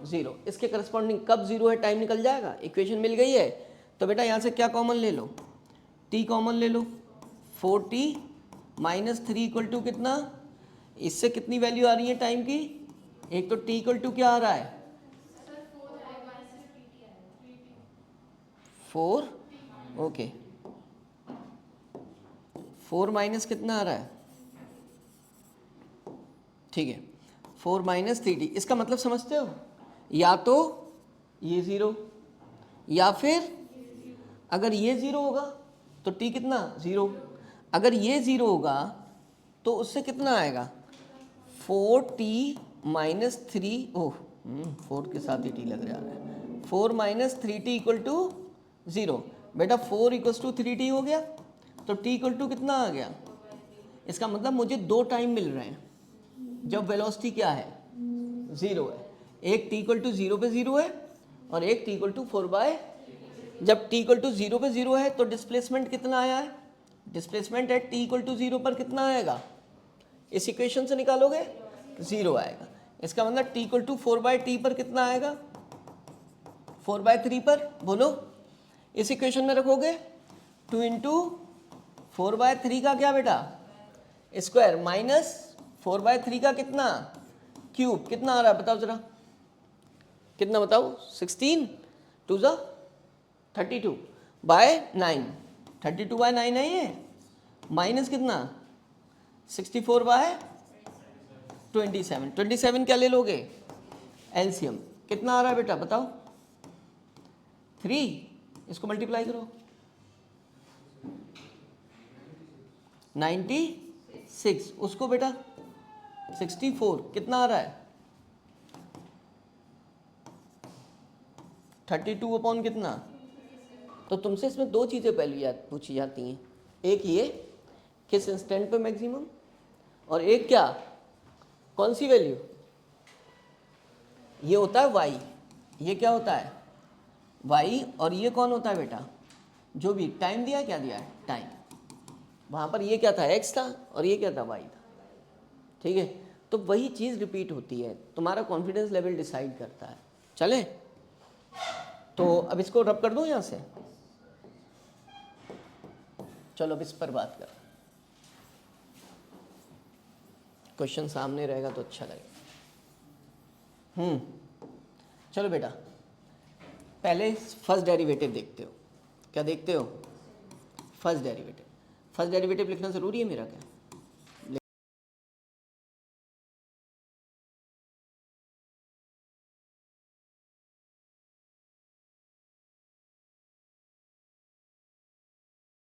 0। इसके करस्पॉन्डिंग कब 0 है टाइम निकल जाएगा। इक्वेशन मिल गई है तो बेटा यहाँ से क्या कॉमन ले लो? t कॉमन ले लो। 4t माइनस 3 इक्वल टू कितना? इससे कितनी वैल्यू आ रही है टाइम की? एक तो t इक्वल टू क्या आ रहा है? 4। ओके, 4 माइनस कितना आ रहा है? ठीक है, 4 माइनस 3t। इसका मतलब समझते हो? या तो ये 0, या फिर अगर ये 0 होगा तो t कितना? 0। अगर ये 0 होगा तो उससे कितना आएगा? 4t माइनस 3, ओह 4 के साथ ही t लग जा रहा है। 4 माइनस 3t इक्वल टू 0। बेटा 4 इक्वल्स टू 3t हो गया, तो t इक्वल टू कितना आ गया? इसका मतलब मुझे दो टाइम मिल रहे हैं जब वेलोसिटी क्या है? 0 है। एक t इक्वल टू 0 पे 0 है और एक t इक्वल टू 4/। जब t इक्वल टू 0 पे 0 है तो डिस्प्लेसमेंट कितना आया है? Displacement at t equal to 0 पर कितना आएगा? इस इक्वेशन से निकालोगे 0 आएगा। इसका मतलब t इक्वल टू 4/t पर कितना आएगा? 4/3 पर। बोलो, इस इक्वेशन में रखोगे 2 इंटू 4/3 का क्या बेटा? स्क्वायर माइनस 4/3 का कितना? क्यूब। कितना आ रहा है बताओ जरा, कितना बताओ? 16 2 ज़ा 32/9। 32/9 है ये, माइनस कितना? 64/27। 27 क्या ले लोगे? एलसीएम। कितना आ रहा है बेटा बताओ? 3। इसको मल्टीप्लाई करो, 96। उसको बेटा 64। कितना आ रहा है? 32 अपॉन कितना? तो तुमसे इसमें दो चीज़ें पहले पूछी जाती हैं। एक ये किस इंस्टेंट पे मैक्सिमम, और एक क्या? कौन सी वैल्यू? ये होता है y। ये क्या होता है? y। और ये कौन होता है बेटा? जो भी टाइम दिया है, क्या दिया है? टाइम। वहाँ पर ये क्या था? x था, और ये क्या था? y था। ठीक है, तो वही चीज़ रिपीट होती है, तुम्हारा कॉन्फिडेंस लेवल डिसाइड करता है। चले, तो अब इसको रब कर दूँ यहाँ से। चलो अब इस पर बात कर, क्वेश्चन सामने रहेगा तो अच्छा लगेगा। चलो बेटा, पहले फर्स्ट डेरिवेटिव देखते हो। क्या देखते हो? First derivative. फर्स्ट डेरिवेटिव लिखना ज़रूरी है मेरा क्या?